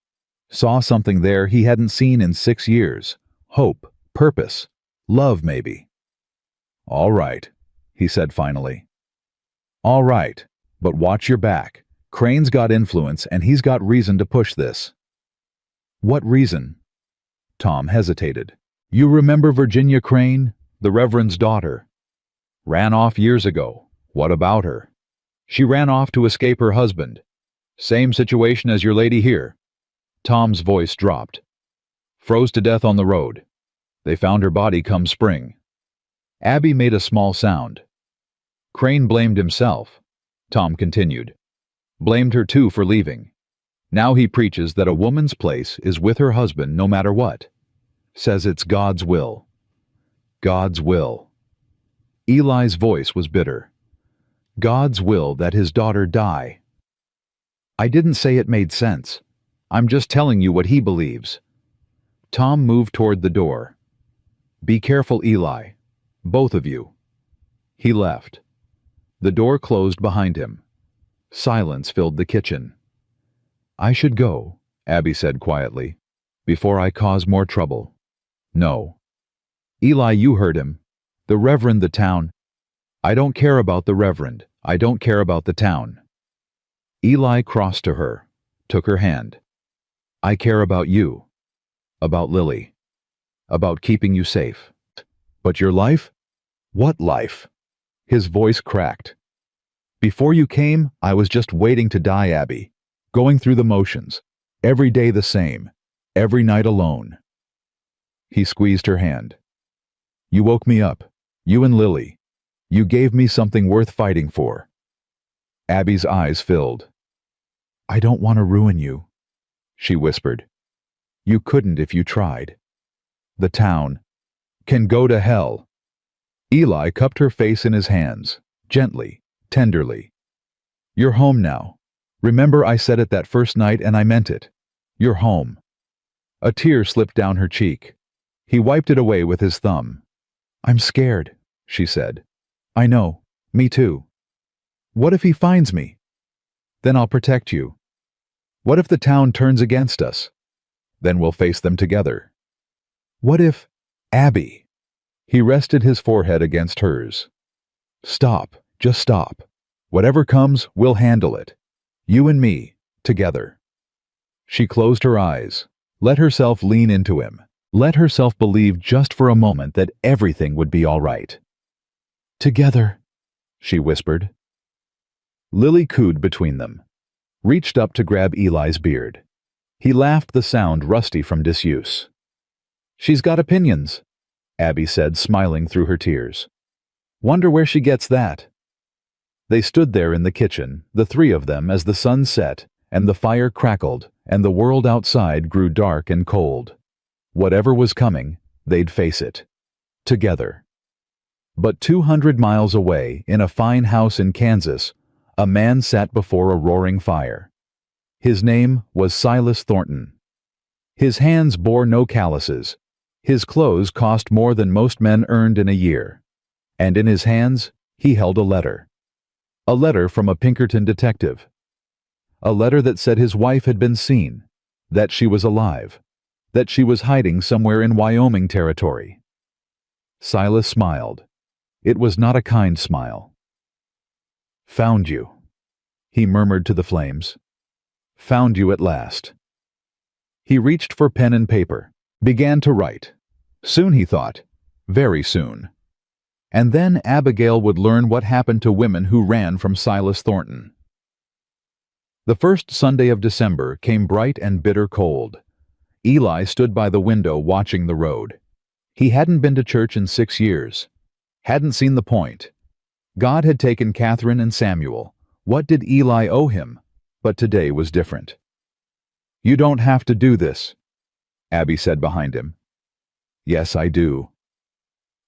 saw something there he hadn't seen in 6 years. Hope, purpose, love maybe. "All right," he said finally. "All right, but watch your back. Crane's got influence and he's got reason to push this." "What reason?" Tom hesitated. "You remember Virginia Crane, the Reverend's daughter? Ran off years ago. What about her?" She ran off to escape her husband. Same situation as your lady here. Tom's voice dropped. Froze to death on the road. They found her body come spring. Abby made a small sound. Crane blamed himself. Tom continued. Blamed her too for leaving. Now he preaches that a woman's place is with her husband no matter what. Says it's God's will. God's will. Eli's voice was bitter. God's will that his daughter die. I didn't say it made sense. I'm just telling you what he believes. Tom moved toward the door. Be careful, Eli. Both of you. He left. The door closed behind him. Silence filled the kitchen. I should go, Abby said quietly, before I cause more trouble. No. Eli, you heard him. The Reverend, the town. I don't care about the Reverend. I don't care about the town. Eli crossed to her, took her hand. I care about you. About Lily. About keeping you safe. But your life? What life? His voice cracked. Before you came, I was just waiting to die, Abby. Going through the motions. Every day the same. Every night alone. He squeezed her hand. You woke me up. You and Lily. You gave me something worth fighting for. Abby's eyes filled. I don't want to ruin you, she whispered. You couldn't if you tried. The town can go to hell. Eli cupped her face in his hands, gently, tenderly. You're home now. Remember I said it that first night and I meant it. You're home. A tear slipped down her cheek. He wiped it away with his thumb. I'm scared, she said. I know, me too. What if he finds me? Then I'll protect you. What if the town turns against us? Then we'll face them together. What if, Abby? He rested his forehead against hers. Stop, just stop. Whatever comes, we'll handle it. You and me, together. She closed her eyes, let herself lean into him, let herself believe just for a moment that everything would be all right. Together, she whispered. Lily cooed between them, reached up to grab Eli's beard. He laughed, the sound rusty from disuse. She's got opinions, Abby said, smiling through her tears. Wonder where she gets that. They stood there in the kitchen, the three of them, as the sun set, and the fire crackled, and the world outside grew dark and cold. Whatever was coming, they'd face it. Together. But 200 miles away, in a fine house in Kansas, a man sat before a roaring fire. His name was Silas Thornton. His hands bore no calluses. His clothes cost more than most men earned in a year. And in his hands, he held a letter. A letter from a Pinkerton detective. A letter that said his wife had been seen, that she was alive, that she was hiding somewhere in Wyoming territory. Silas smiled. It was not a kind smile. Found you, he murmured to the flames. Found you at last. He reached for pen and paper, began to write. Soon, he thought, very soon. And then Abigail would learn what happened to women who ran from Silas Thornton. The first Sunday of December came bright and bitter cold. Eli stood by the window watching the road. He hadn't been to church in 6 years. Hadn't seen the point. God had taken Catherine and Samuel. What did Eli owe him? But today was different. You don't have to do this, Abby said behind him. Yes, I do.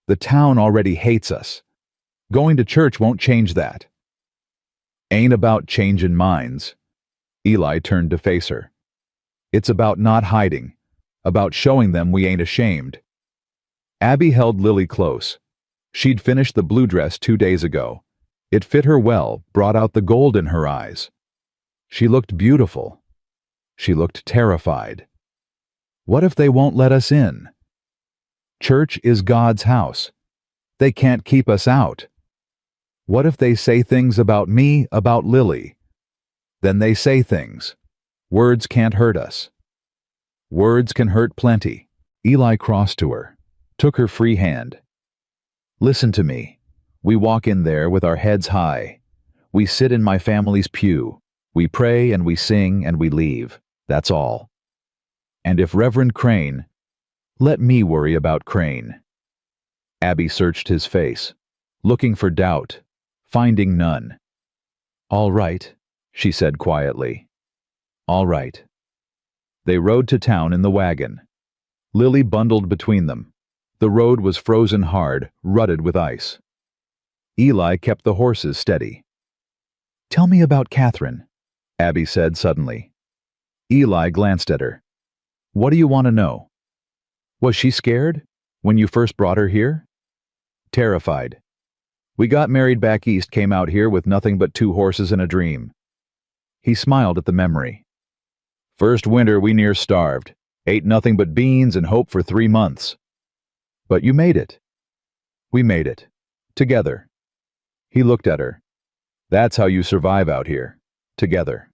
The town already hates us. Going to church won't change that. Ain't about changing minds. Eli turned to face her. It's about not hiding, about showing them we ain't ashamed. Abby held Lily close. She'd finished the blue dress 2 days ago. It fit her well, brought out the gold in her eyes. She looked beautiful. She looked terrified. What if they won't let us in? Church is God's house. They can't keep us out. What if they say things about me, about Lily? Then they say things. Words can't hurt us. Words can hurt plenty. Eli crossed to her, took her free hand. Listen to me. We walk in there with our heads high. We sit in my family's pew. We pray and we sing and we leave. That's all. And if Reverend Crane, let me worry about Crane. Abby searched his face, looking for doubt, finding none. All right, she said quietly. All right. They rode to town in the wagon. Lily bundled between them. The road was frozen hard, rutted with ice. Eli kept the horses steady. Tell me about Catherine, Abby said suddenly. Eli glanced at her. What do you want to know? Was she scared when you first brought her here? Terrified. We got married back east, came out here with nothing but 2 horses and a dream. He smiled at the memory. First winter we near starved, ate nothing but beans and hope for 3 months. But you made it. We made it. Together. He looked at her. That's how you survive out here. Together.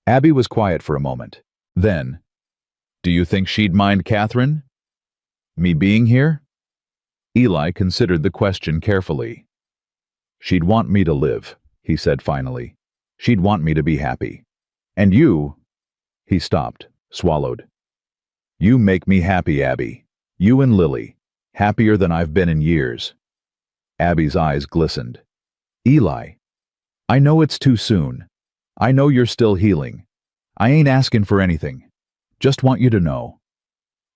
Abby was quiet for a moment. Then, do you think she'd mind Catherine? Me being here? Eli considered the question carefully. She'd want me to live, he said finally. She'd want me to be happy. And you... He stopped, swallowed. You make me happy, Abby. You and Lily. Happier than I've been in years. Abby's eyes glistened. Eli, I know it's too soon. I know you're still healing. I ain't asking for anything. Just want you to know.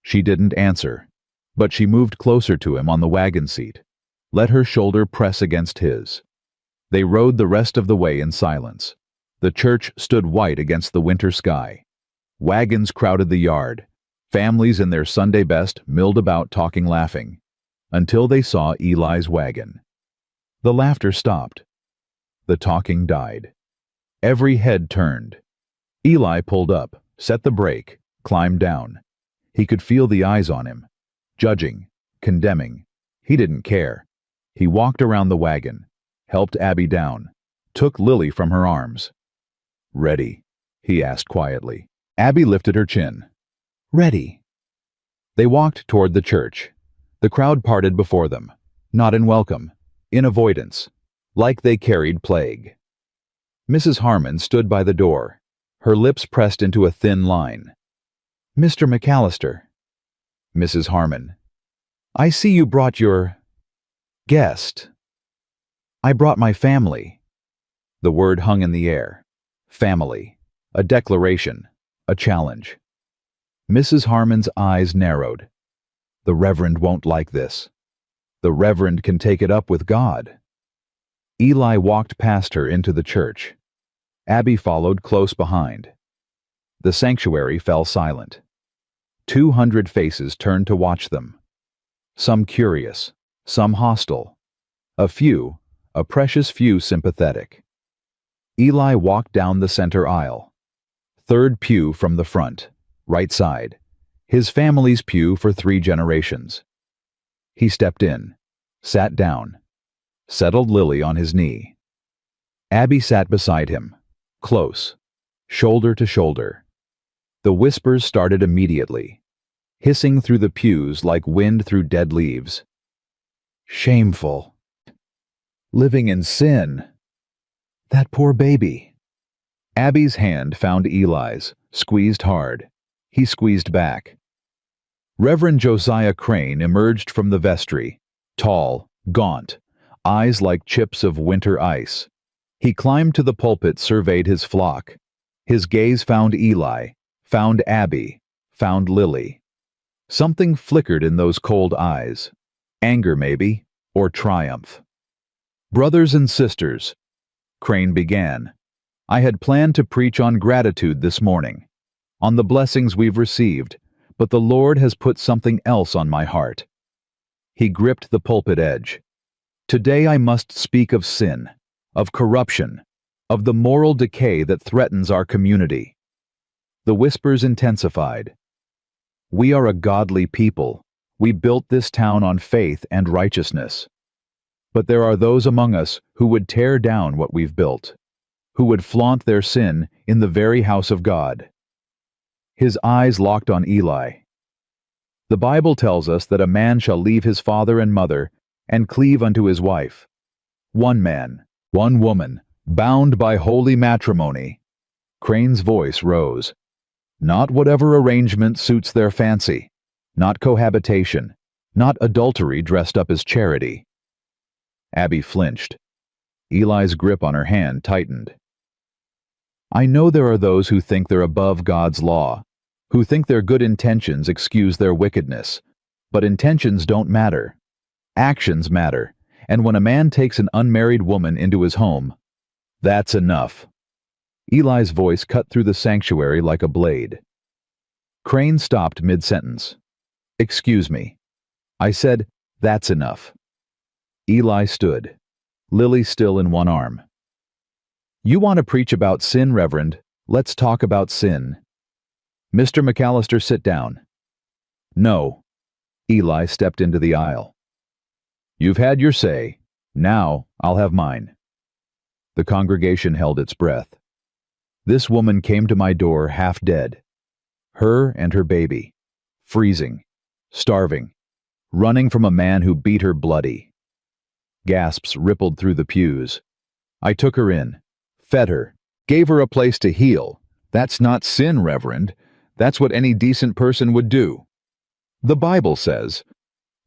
She didn't answer, but she moved closer to him on the wagon seat, let her shoulder press against his. They rode the rest of the way in silence. The church stood white against the winter sky. Wagons crowded the yard. Families in their Sunday best milled about talking, laughing, until they saw Eli's wagon. The laughter stopped. The talking died. Every head turned. Eli pulled up, set the brake, climbed down. He could feel the eyes on him, judging, condemning. He didn't care. He walked around the wagon, helped Abby down, took Lily from her arms. Ready? He asked quietly. Abby lifted her chin. Ready. They walked toward the church. The crowd parted before them, not in welcome, in avoidance, like they carried plague. Mrs. Harmon stood by the door, her lips pressed into a thin line. Mr. McAllister. Mrs. Harmon. I see you brought your... guest. I brought my family. The word hung in the air. Family. A declaration. A challenge. Mrs. Harmon's eyes narrowed. The Reverend won't like this. The Reverend can take it up with God. Eli walked past her into the church. Abby followed close behind. The sanctuary fell silent. 200 faces turned to watch them. Some curious, some hostile. A few, a precious few sympathetic. Eli walked down the center aisle. Third pew from the front, right side. His family's pew for 3 generations. He stepped in, sat down, settled Lily on his knee. Abby sat beside him, close, shoulder to shoulder. The whispers started immediately, hissing through the pews like wind through dead leaves. Shameful. Living in sin. That poor baby. Abby's hand found Eli's, squeezed hard. He squeezed back. Reverend Josiah Crane emerged from the vestry, tall, gaunt, eyes like chips of winter ice. He climbed to the pulpit, surveyed his flock. His gaze found Eli, found Abby, found Lily. Something flickered in those cold eyes. Anger, maybe, or triumph. Brothers and sisters, Crane began, I had planned to preach on gratitude this morning, on the blessings we've received, but the Lord has put something else on my heart. He gripped the pulpit edge. Today I must speak of sin, of corruption, of the moral decay that threatens our community. The whispers intensified. We are a godly people. We built this town on faith and righteousness. But there are those among us who would tear down what we've built, who would flaunt their sin in the very house of God. His eyes locked on Eli. The Bible tells us that a man shall leave his father and mother and cleave unto his wife. One man, one woman, Bound by holy matrimony. Crane's voice rose. Not whatever arrangement suits their fancy. Not cohabitation. Not adultery dressed up as charity. Abby flinched. Eli's grip on her hand tightened. I know there are those who think they're above God's law, who think their good intentions excuse their wickedness. But intentions don't matter. Actions matter, and when a man takes an unmarried woman into his home, that's enough. Eli's voice cut through the sanctuary like a blade. Crane stopped mid-sentence. Excuse me. I said, that's enough. Eli stood, Lily still in one arm. You want to preach about sin, Reverend? Let's talk about sin. Mr. McAllister, sit down. No. Eli stepped into the aisle. You've had your say. Now I'll have mine. The congregation held its breath. This woman came to my door half dead. Her and her baby. Freezing. Starving. Running from a man who beat her bloody. Gasps rippled through the pews. I took her in. Fed her. Gave her a place to heal. That's not sin, Reverend. That's what any decent person would do. The Bible says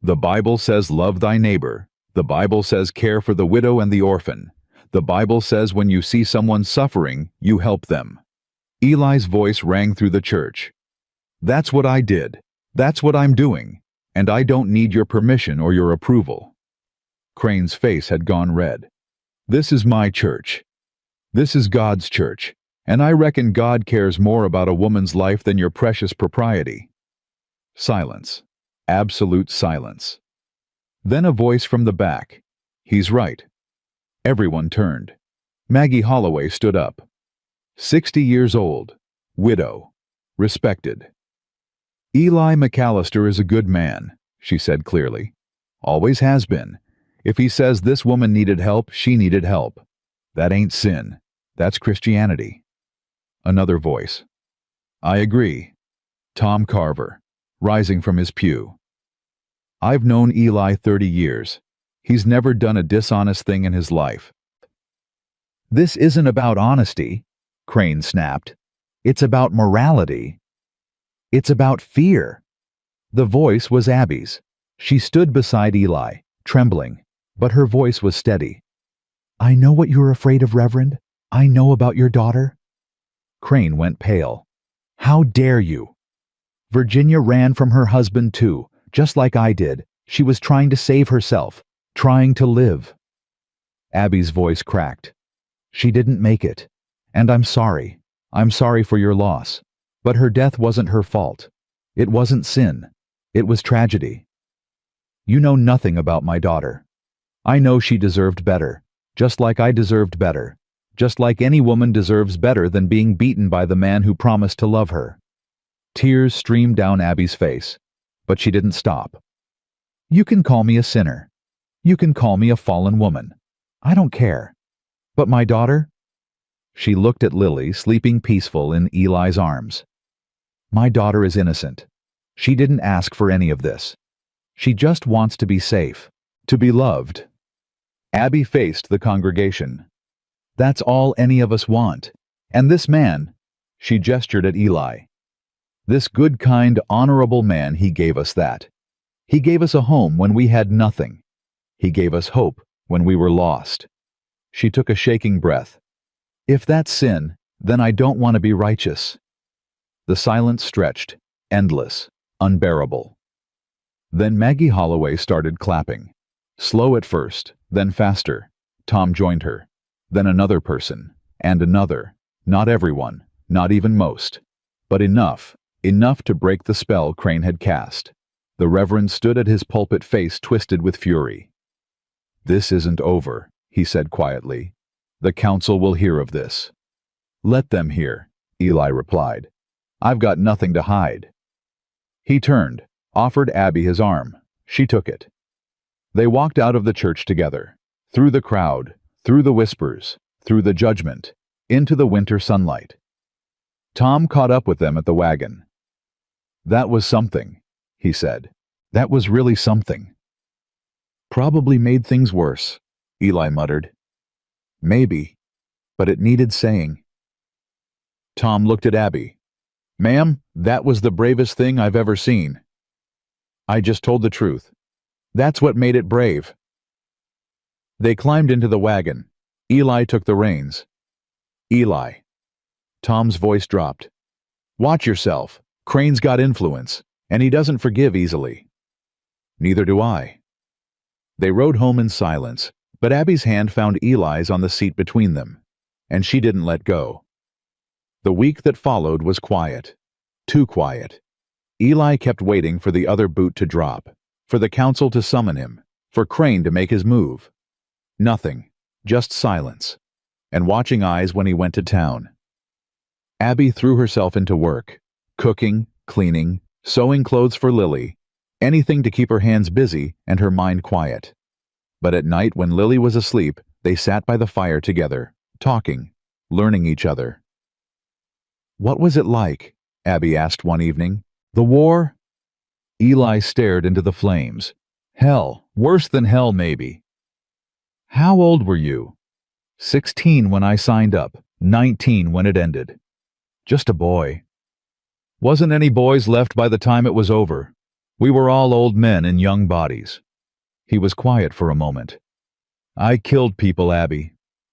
love thy neighbor. The Bible says care for the widow and the orphan. The Bible says when you see someone suffering, you help them. Eli's voice rang through the church. That's what I did. That's what I'm doing. And I don't need your permission or your approval. Crane's face had gone red. This is my church. This is God's church. And I reckon God cares more about a woman's life than your precious propriety. Silence. Absolute silence. Then a voice from the back. He's right. Everyone turned. Maggie Holloway stood up. 60 years old. Widow. Respected. Eli McAllister is a good man, she said clearly. Always has been. If he says this woman needed help, she needed help. That ain't sin. That's Christianity. Another voice. I agree. Tom Carver, rising from his pew. I've known Eli 30 years. He's never done a dishonest thing in his life. This isn't about honesty, Crane snapped. It's about morality. It's about fear. The voice was Abby's. She stood beside Eli, trembling, but her voice was steady. I know what you're afraid of, Reverend. I know about your daughter. Crane went pale. How dare you? Virginia ran from her husband too, just like I did. She was trying to save herself, trying to live. Abby's voice cracked. She didn't make it. And I'm sorry. I'm sorry for your loss. But her death wasn't her fault. It wasn't sin. It was tragedy. You know nothing about my daughter. I know she deserved better, just like I deserved better, just like any woman deserves better than being beaten by the man who promised to love her. Tears streamed down Abby's face, but she didn't stop. You can call me a sinner. You can call me a fallen woman. I don't care. But my daughter? She looked at Lily, sleeping peaceful in Eli's arms. My daughter is innocent. She didn't ask for any of this. She just wants to be safe, to be loved. Abby faced the congregation. That's all any of us want. And this man, she gestured at Eli. This good, kind, honorable man, he gave us that. He gave us a home when we had nothing. He gave us hope when we were lost. She took a shaking breath. If that's sin, then I don't want to be righteous. The silence stretched, endless, unbearable. Then Maggie Holloway started clapping. Slow at first, then faster. Tom joined her. Then another person, and another. Not everyone, not even most. But enough to break the spell Crane had cast. The Reverend stood at his pulpit, face twisted with fury. This isn't over, he said quietly. The council will hear of this. Let them hear, Eli replied. I've got nothing to hide. He turned, offered Abby his arm. She took it. They walked out of the church together, through the crowd, through the whispers, through the judgment, into the winter sunlight. Tom caught up with them at the wagon. That was something, he said. That was really something. Probably made things worse, Eli muttered. Maybe. but it needed saying. Tom looked at Abby. "Ma'am, that was the bravest thing I've ever seen." "I just told the truth. That's what made it brave." They climbed into the wagon. Eli took the reins. "Eli." Tom's voice dropped. "Watch yourself. Crane's got influence, and he doesn't forgive easily." "Neither do I." They rode home in silence, but Abby's hand found Eli's on the seat between them, and she didn't let go. The week that followed was quiet. Too quiet. Eli kept waiting for the other boot to drop, for the council to summon him, for Crane to make his move. Nothing, just silence, and watching eyes when he went to town. Abby threw herself into work, cooking, cleaning, sewing clothes for Lily, anything to keep her hands busy and her mind quiet. But at night when Lily was asleep, they sat by the fire together, talking, learning each other. "What was it like?" Abby asked one evening. "The war?" Eli stared into the flames. "Hell, worse than hell maybe." "How old were you?" 16 when I signed up, 19 when it ended. Just a boy. Wasn't any boys left by the time it was over. We were all old men in young bodies. He was quiet for a moment. "I killed people, Abby.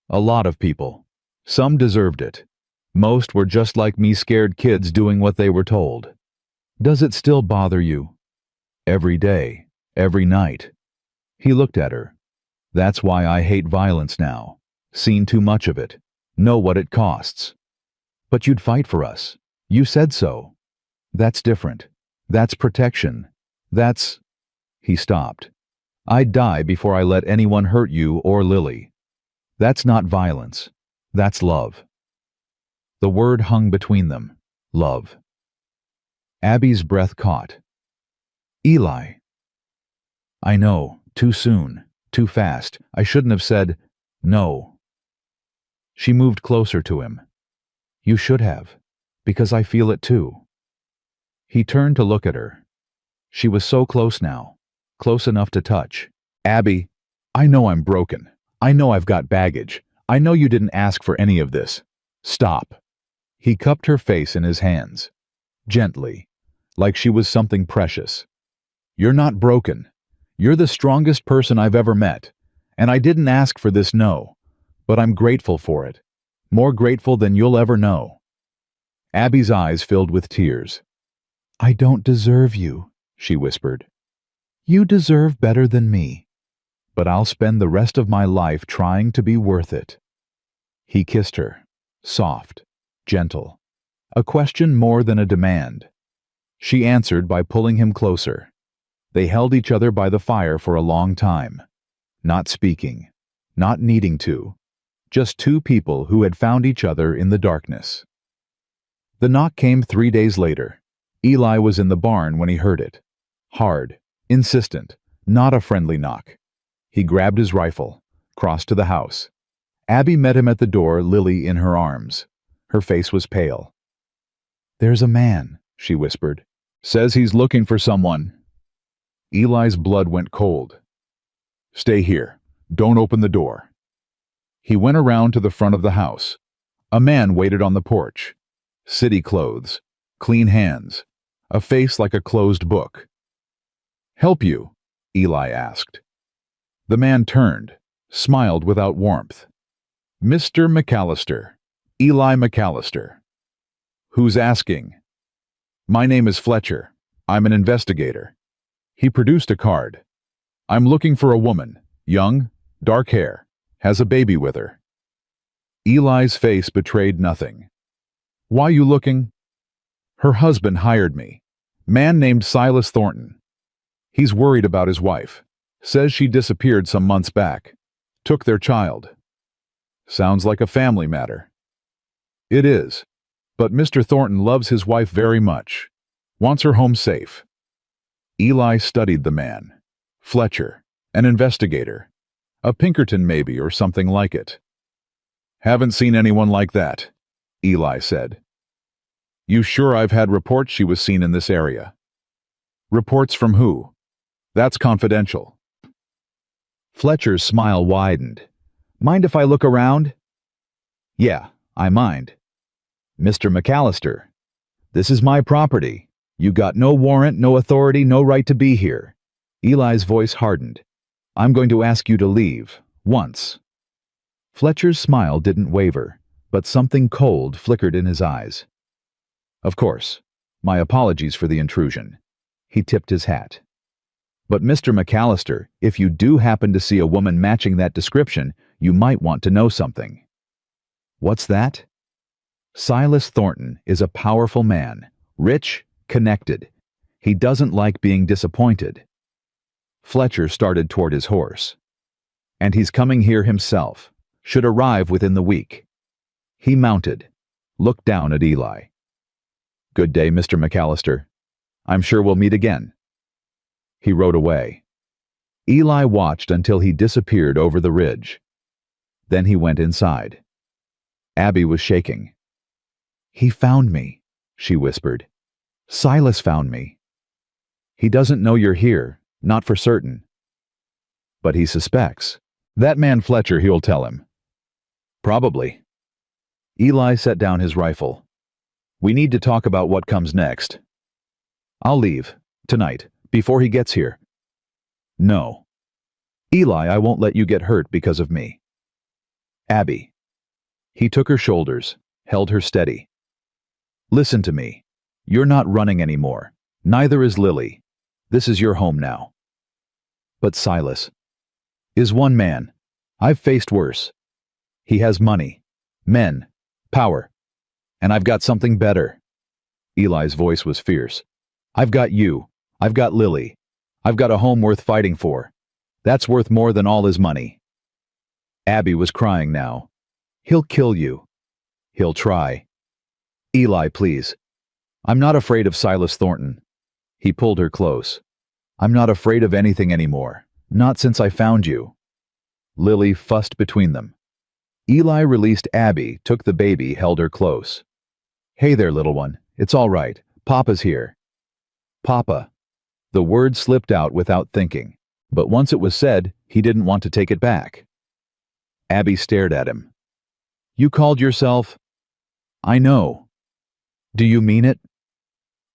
A lot of people. Some deserved it. Most were just like me, scared kids doing what they were told. Does it still bother you?" "Every day, every night." He looked at her. "That's why I hate violence now. Seen too much of it. Know what it costs." "But you'd fight for us. You said so." "That's different. That's protection. That's—" He stopped. "I'd die before I let anyone hurt you or Lily. That's not violence. That's love." The word hung between them. Love. Abby's breath caught. "Eli." "I know. Too soon. Too fast. I shouldn't have said no." She moved closer to him. "You should have. Because I feel it too." He turned to look at her. She was so close now. Close enough to touch. "Abby, I know I'm broken. I know I've got baggage. I know you didn't ask for any of this. Stop." He cupped her face in his hands. Gently. Like she was something precious. "You're not broken. You're the strongest person I've ever met. And I didn't ask for this, no. But I'm grateful for it. More grateful than you'll ever know." Abby's eyes filled with tears. "I don't deserve you," she whispered. "You deserve better than me. But I'll spend the rest of my life trying to be worth it." He kissed her. Soft. Gentle. A question more than a demand. She answered by pulling him closer. They held each other by the fire for a long time. Not speaking. Not needing to. Just two people who had found each other in the darkness. The knock came 3 days later. Eli was in the barn when he heard it. Hard. Insistent. Not a friendly knock. He grabbed his rifle. Crossed to the house. Abby met him at the door, Lily in her arms. Her face was pale. "There's a man," she whispered. "Says he's looking for someone." Eli's blood went cold. "Stay here. Don't open the door." He went around to the front of the house. A man waited on the porch. City clothes. Clean hands. A face like a closed book. "Help you?" Eli asked. The man turned, smiled without warmth. "Mr. McAllister. Eli McAllister." "Who's asking?" "My name is Fletcher. I'm an investigator." He produced a card. "I'm looking for a woman. Young, dark hair. Has a baby with her." Eli's face betrayed nothing. "Why you looking?" "Her husband hired me. Man named Silas Thornton. He's worried about his wife. Says she disappeared some months back. Took their child." "Sounds like a family matter." "It is. But Mr. Thornton loves his wife very much. Wants her home safe." Eli studied the man. Fletcher. An investigator. A Pinkerton maybe, or something like it. "Haven't seen anyone like that," Eli said. "You sure? I've had reports she was seen in this area." "Reports from who?" "That's confidential." Fletcher's smile widened. "Mind if I look around?" Yeah, I mind. Mr. McAllister, this is my property. You got no warrant, no authority, no right to be here. Eli's voice hardened. I'm going to ask you to leave. Once. Fletcher's smile didn't waver, but something cold flickered in his eyes. Of course. My apologies for the intrusion. He tipped his hat. But Mr. McAllister, if you do happen to see a woman matching that description, you might want to know something. What's that? Silas Thornton is a powerful man, rich, connected. He doesn't like being disappointed. Fletcher started toward his horse. And he's coming here himself, should arrive within the week. He mounted, looked down at Eli. Good day, Mr. McAllister. I'm sure we'll meet again. He rode away. Eli watched until he disappeared over the ridge. Then he went inside. Abby was shaking. He found me, she whispered. Silas found me. He doesn't know you're here, not for certain. But he suspects. That man Fletcher, he'll tell him. Probably. Eli set down his rifle. We need to talk about what comes next. I'll leave, tonight, before he gets here. No. Eli, I won't let you get hurt because of me. Abby. He took her shoulders, held her steady. Listen to me. You're not running anymore. Neither is Lily. This is your home now. But Silas is one man. I've faced worse. He has money, men, power. And I've got something better. Eli's voice was fierce. I've got you. I've got Lily. I've got a home worth fighting for. That's worth more than all his money. Abby was crying now. He'll kill you. He'll try. Eli, please. I'm not afraid of Silas Thornton. He pulled her close. I'm not afraid of anything anymore. Not since I found you. Lily fussed between them. Eli released Abby, took the baby, held her close. Hey there, little one. It's all right. Papa's here. Papa. The word slipped out without thinking, but once it was said, he didn't want to take it back. Abby stared at him. You called yourself? I know. Do you mean it?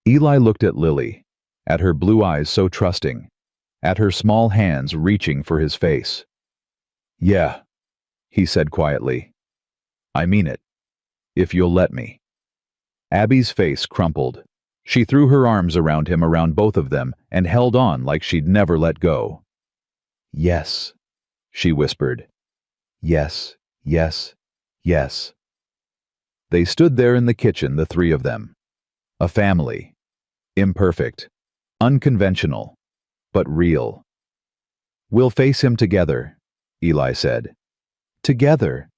Eli looked at Lily, at her blue eyes so trusting, at her small hands reaching for his face. Yeah, he said quietly. I mean it, if you'll let me. Abby's face crumpled. She threw her arms around him, around both of them, and held on like she'd never let go. Yes, she whispered. Yes, yes, yes. They stood there in the kitchen, the three of them. A family. Imperfect. Unconventional. But real. We'll face him together, Eli said. Together,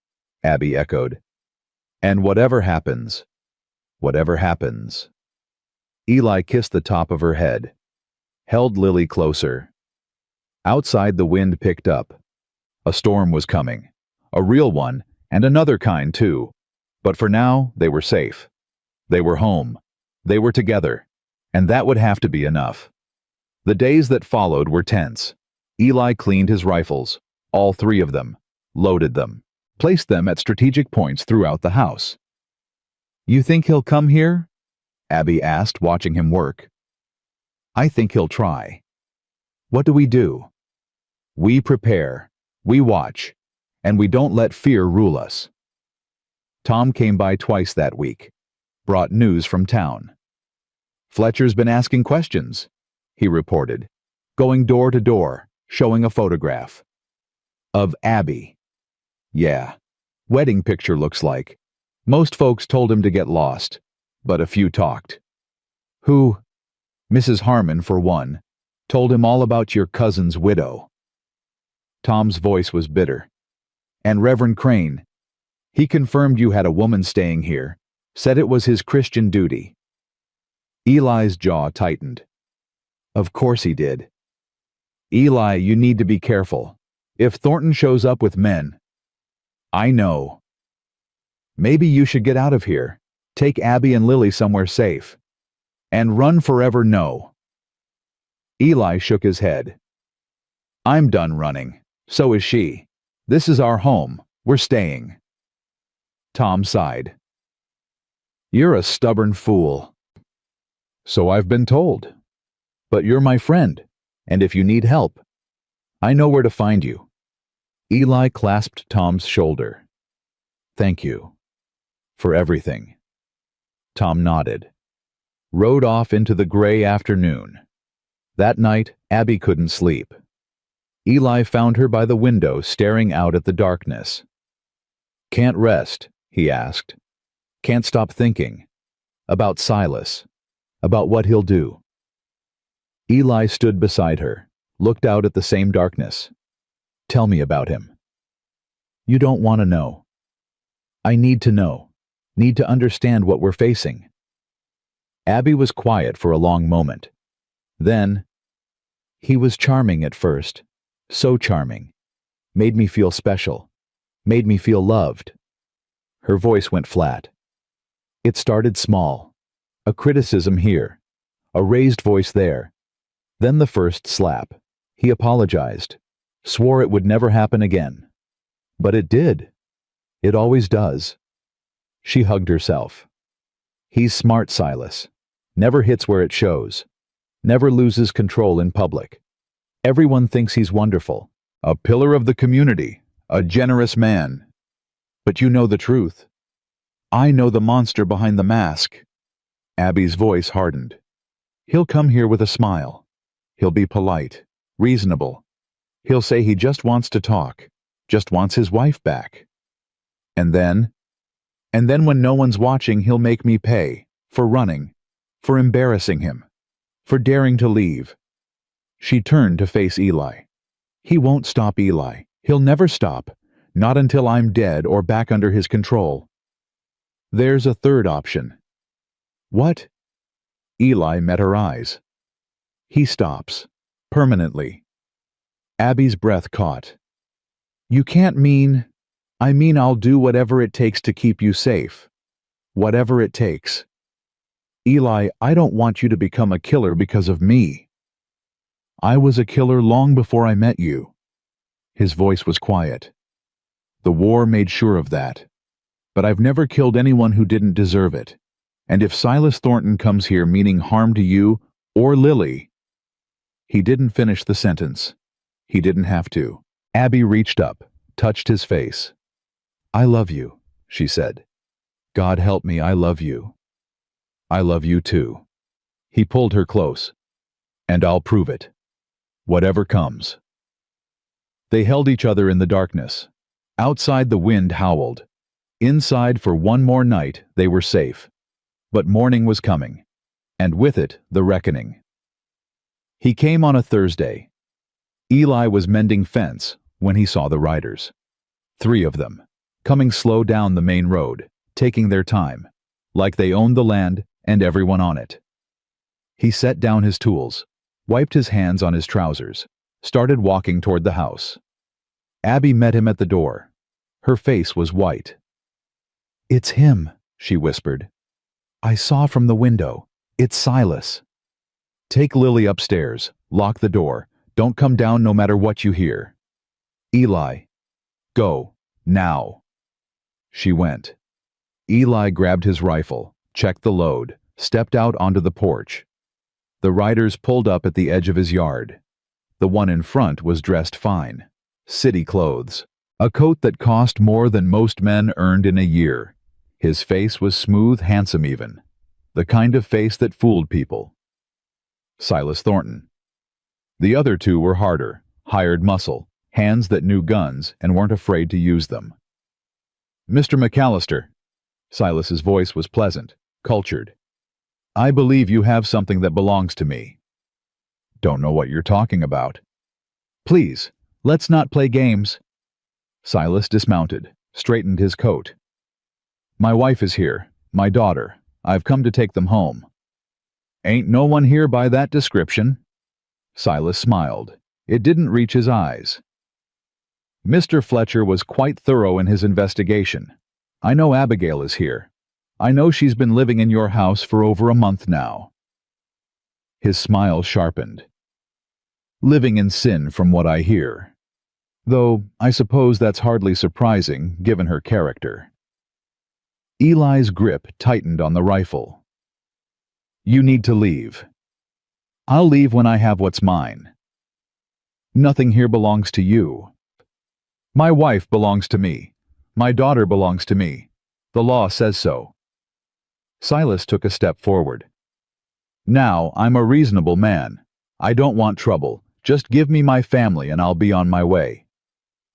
Abby echoed. And whatever happens. Whatever happens. Eli kissed the top of her head, held Lily closer. Outside, the wind picked up. A storm was coming. A real one, and another kind too. But for now, they were safe. They were home. They were together. And that would have to be enough. The days that followed were tense. Eli cleaned his rifles, all three of them, loaded them, placed them at strategic points throughout the house. You think he'll come here? Abby asked, watching him work. I think he'll try. What do? We prepare, we watch, and we don't let fear rule us. Tom came by twice that week, brought news from town. Fletcher's been asking questions, he reported, going door to door, showing a photograph. Of Abby. Yeah, wedding picture looks like. Most folks told him to get lost, but a few talked. Who? Mrs. Harmon, for one, told him all about your cousin's widow. Tom's voice was bitter. And Reverend Crane. He confirmed you had a woman staying here, said it was his Christian duty. Eli's jaw tightened. Of course he did. Eli, you need to be careful. If Thornton shows up with men. I know. Maybe you should get out of here. Take Abby and Lily somewhere safe. And run forever, no. Eli shook his head. I'm done running. So is she. This is our home. We're staying. Tom sighed. You're a stubborn fool. So I've been told. But you're my friend, and if you need help, I know where to find you. Eli clasped Tom's shoulder. Thank you. For everything. Tom nodded. Rode off into the gray afternoon. That night, Abby couldn't sleep. Eli found her by the window staring out at the darkness. Can't rest, he asked. Can't stop thinking. About Silas. About what he'll do. Eli stood beside her, looked out at the same darkness. Tell me about him. You don't want to know. I need to know. Need to understand what we're facing. Abby was quiet for a long moment. Then, he was charming at first. So charming. Made me feel special. Made me feel loved. Her voice went flat. It started small. A criticism here. A raised voice there. Then the first slap. He apologized. Swore it would never happen again. But it did. It always does. She hugged herself. He's smart, Silas. Never hits where it shows. Never loses control in public. Everyone thinks he's wonderful. A pillar of the community. A generous man. But you know the truth. I know the monster behind the mask. Abby's voice hardened. He'll come here with a smile. He'll be polite. Reasonable. He'll say he just wants to talk. Just wants his wife back. And then when no one's watching, he'll make me pay. For running. For embarrassing him. For daring to leave. She turned to face Eli. He won't stop, Eli. He'll never stop. Not until I'm dead or back under his control. There's a third option. What? Eli met her eyes. He stops. Permanently. Abby's breath caught. You can't mean... I mean I'll do whatever it takes to keep you safe. Whatever it takes. Eli, I don't want you to become a killer because of me. I was a killer long before I met you. His voice was quiet. The war made sure of that. But I've never killed anyone who didn't deserve it. And if Silas Thornton comes here meaning harm to you or Lily... He didn't finish the sentence. He didn't have to. Abby reached up, touched his face. I love you, she said. God help me, I love you. I love you too. He pulled her close. And I'll prove it. Whatever comes. They held each other in the darkness. Outside the wind howled. Inside for one more night they were safe. But morning was coming. And with it, the reckoning. He came on a Thursday. Eli was mending fence when he saw the riders. 3 of them, coming slow down the main road, taking their time, like they owned the land and everyone on it. He set down his tools, wiped his hands on his trousers, started walking toward the house. Abby met him at the door. Her face was white. It's him, she whispered. I saw from the window. It's Silas. Take Lily upstairs, lock the door. Don't come down no matter what you hear. Eli. Go. Now. She went. Eli grabbed his rifle, checked the load, stepped out onto the porch. The riders pulled up at the edge of his yard. The one in front was dressed fine. City clothes. A coat that cost more than most men earned in a year. His face was smooth, handsome even. The kind of face that fooled people. Silas Thornton. The other 2 were harder, hired muscle, hands that knew guns and weren't afraid to use them. Mr. McAllister. Silas's voice was pleasant, cultured. I believe you have something that belongs to me. Don't know what you're talking about. Please, let's not play games. Silas dismounted, straightened his coat. My wife is here, my daughter. I've come to take them home. Ain't no one here by that description. Silas smiled. It didn't reach his eyes. Mr. Fletcher was quite thorough in his investigation. I know Abigail is here. I know she's been living in your house for over a month now. His smile sharpened. Living in sin from what I hear. Though I suppose that's hardly surprising, given her character. Eli's grip tightened on the rifle. You need to leave. I'll leave when I have what's mine. Nothing here belongs to you. My wife belongs to me. My daughter belongs to me. The law says so. Silas took a step forward. Now, I'm a reasonable man. I don't want trouble. Just give me my family and I'll be on my way.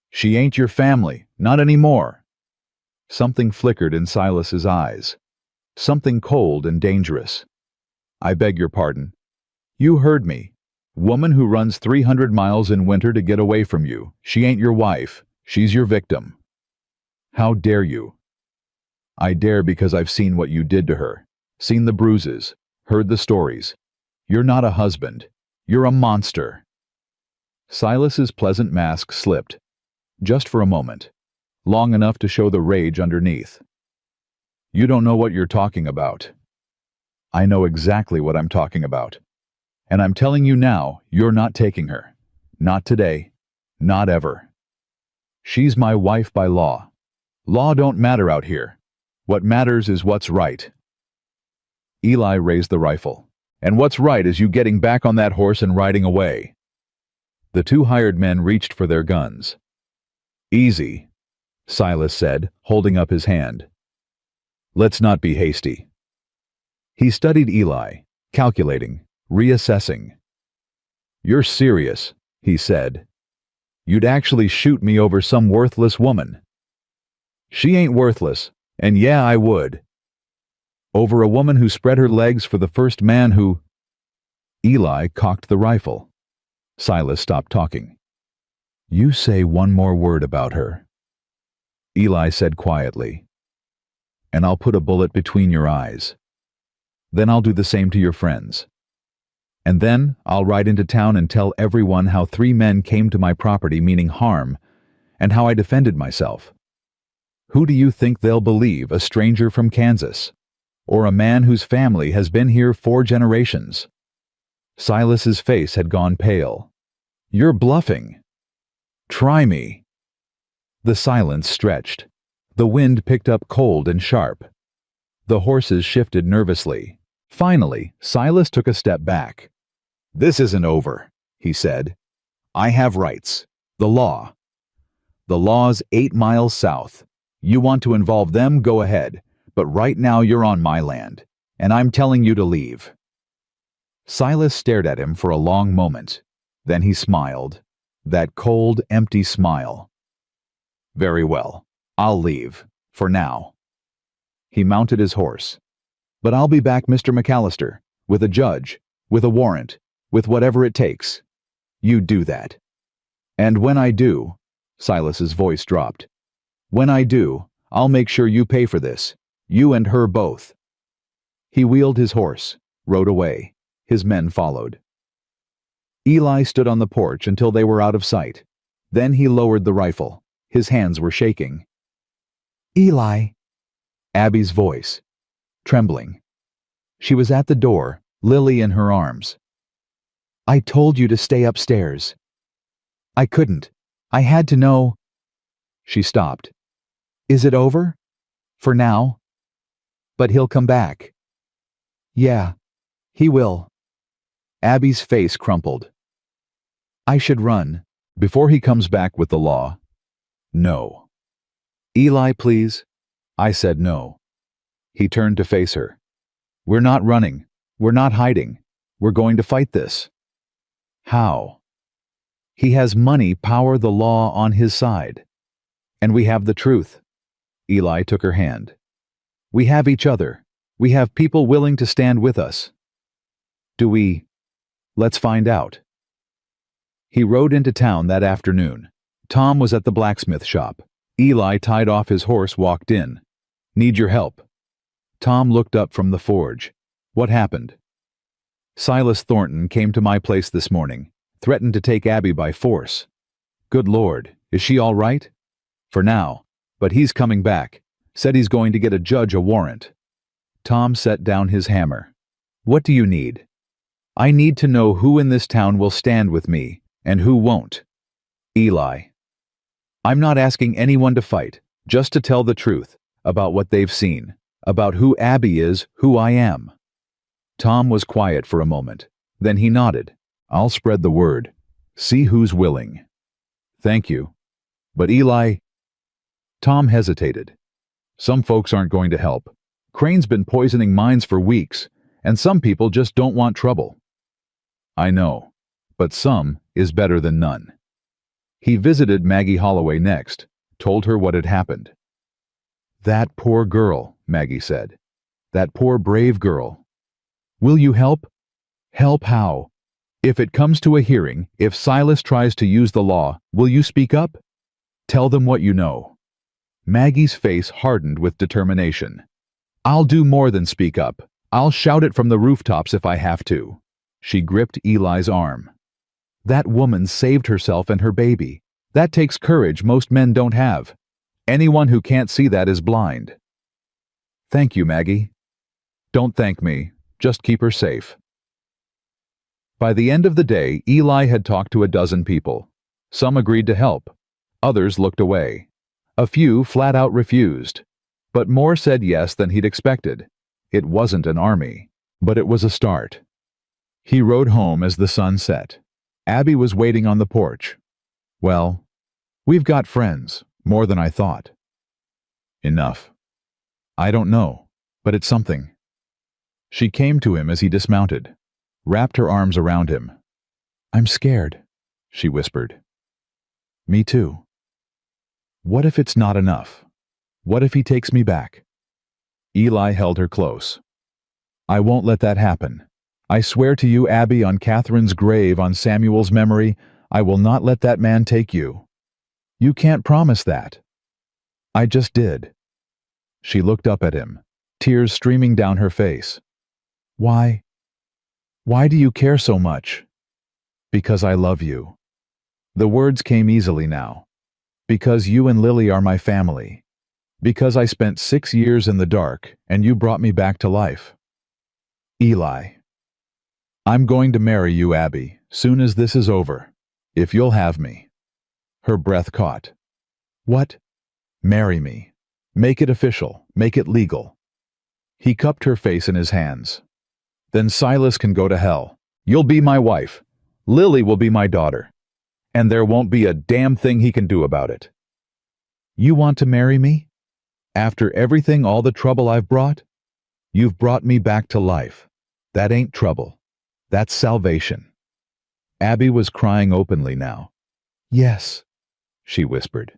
She ain't your family, not anymore. Something flickered in Silas's eyes. Something cold and dangerous. I beg your pardon. You heard me. Woman who runs 300 miles in winter to get away from you. She ain't your wife. She's your victim. How dare you? I dare because I've seen what you did to her. Seen the bruises. Heard the stories. You're not a husband. You're a monster. Silas's pleasant mask slipped. Just for a moment. Long enough to show the rage underneath. You don't know what you're talking about. I know exactly what I'm talking about. And I'm telling you now, you're not taking her. Not today. Not ever. She's my wife by law. Law don't matter out here. What matters is what's right. Eli raised the rifle. And what's right is you getting back on that horse and riding away. The two hired men reached for their guns. Easy, Silas said, holding up his hand. Let's not be hasty. He studied Eli, calculating, reassessing. You're serious, he said. You'd actually shoot me over some worthless woman. She ain't worthless, and yeah, I would. Over a woman who spread her legs for the first man who... Eli cocked the rifle. Silas stopped talking. You say one more word about her. Eli said quietly. And I'll put a bullet between your eyes. Then I'll do the same to your friends. And then I'll ride into town and tell everyone how 3 men came to my property meaning harm, and how I defended myself. Who do you think they'll believe, a stranger from Kansas? Or a man whose family has been here 4 generations? Silas's face had gone pale. You're bluffing. Try me. The silence stretched. The wind picked up cold and sharp. The horses shifted nervously. Finally, Silas took a step back. This isn't over, he said. I have rights. The law. The law's 8 miles south. You want to involve them, go ahead. But right now you're on my land, and I'm telling you to leave. Silas stared at him for a long moment. Then he smiled. That cold, empty smile. Very well. I'll leave. For now. He mounted his horse. But I'll be back, Mr. McAllister, with a judge, with a warrant, with whatever it takes. You do that. And when I do, Silas's voice dropped. When I do, I'll make sure you pay for this. You and her both. He wheeled his horse, rode away. His men followed. Eli stood on the porch until they were out of sight. Then he lowered the rifle. His hands were shaking. Eli. Abby's voice. Trembling. She was at the door, Lily in her arms. I told you to stay upstairs. I couldn't. I had to know. She stopped. Is it over? For now? But he'll come back. Yeah, he will. Abby's face crumpled. I should run. Before he comes back with the law. No. Eli, please. I said no. He turned to face her. We're not running. We're not hiding. We're going to fight this. How? He has money, power, the law on his side. And we have the truth. Eli took her hand. We have each other. We have people willing to stand with us. Do we? Let's find out. He rode into town that afternoon. Tom was at the blacksmith shop. Eli tied off his horse, walked in. Need your help. Tom looked up from the forge. What happened? Silas Thornton came to my place this morning, threatened to take Abby by force. Good Lord, is she all right? For now, but he's coming back. Said he's going to get a judge a warrant. Tom set down his hammer. What do you need? I need to know who in this town will stand with me, and who won't. Eli. I'm not asking anyone to fight, just to tell the truth about what they've seen. About who Abby is, who I am. Tom was quiet for a moment. Then he nodded. I'll spread the word. See who's willing. Thank you. But Eli... Tom hesitated. Some folks aren't going to help. Crane's been poisoning minds for weeks, and some people just don't want trouble. I know, but some is better than none. He visited Maggie Holloway next, told her what had happened. That poor girl, Maggie said. That poor brave girl. Will you help? Help how? If it comes to a hearing, if Silas tries to use the law, will you speak up? Tell them what you know. Maggie's face hardened with determination. I'll do more than speak up. I'll shout it from the rooftops if I have to. She gripped Eli's arm. That woman saved herself and her baby. That takes courage most men don't have. Anyone who can't see that is blind. Thank you, Maggie. Don't thank me. Just keep her safe. By the end of the day, Eli had talked to a dozen people. Some agreed to help. Others looked away. A few flat out refused. But more said yes than he'd expected. It wasn't an army, but it was a start. He rode home as the sun set. Abby was waiting on the porch. Well, we've got friends, more than I thought. Enough. I don't know, but it's something. She came to him as he dismounted, wrapped her arms around him. I'm scared, she whispered. Me too. What if it's not enough? What if he takes me back? Eli held her close. I won't let that happen. I swear to you, Abby, on Catherine's grave, on Samuel's memory, I will not let that man take you. You can't promise that. I just did. She looked up at him, tears streaming down her face. Why? Why do you care so much? Because I love you. The words came easily now. Because you and Lily are my family. Because I spent 6 years in the dark and you brought me back to life. Eli. I'm going to marry you, Abby, soon as this is over, if you'll have me. Her breath caught. What? Marry me. Make it official. Make it legal. He cupped her face in his hands. Then Silas can go to hell. You'll be my wife. Lily will be my daughter. And there won't be a damn thing he can do about it. You want to marry me? After everything, all the trouble I've brought? You've brought me back to life. That ain't trouble. That's salvation. Abby was crying openly now. Yes, she whispered.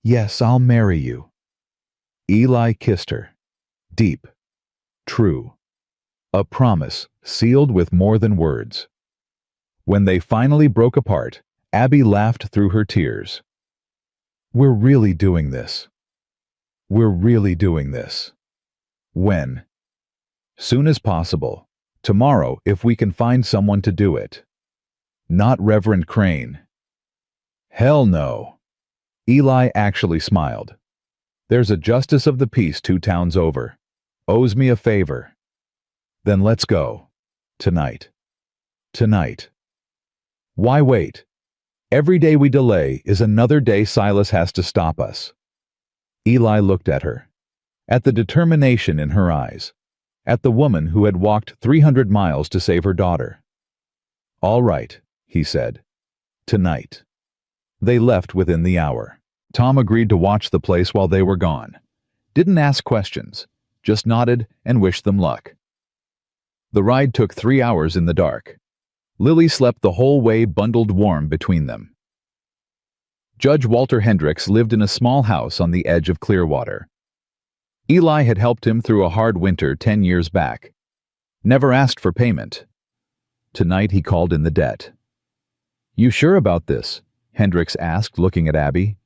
Yes, I'll marry you. Eli kissed her. Deep. True. A promise sealed with more than words. When they finally broke apart, Abby laughed through her tears. We're really doing this. We're really doing this. When? Soon as possible. Tomorrow, if we can find someone to do it. Not Reverend Crane. Hell no. Eli actually smiled. There's a justice of the peace 2 towns over. Owes me a favor. Then let's go. Tonight. Tonight. Why wait? Every day we delay is another day Silas has to stop us. Eli looked at her. At the determination in her eyes. At the woman who had walked 300 miles to save her daughter. All right, he said. Tonight. They left within the hour. Tom agreed to watch the place while they were gone. Didn't ask questions, just nodded and wished them luck. The ride took 3 hours in the dark. Lily slept the whole way bundled warm between them. Judge Walter Hendricks lived in a small house on the edge of Clearwater. Eli had helped him through a hard winter 10 years back. Never asked for payment. Tonight he called in the debt. You sure about this? Hendricks asked, looking at Abby.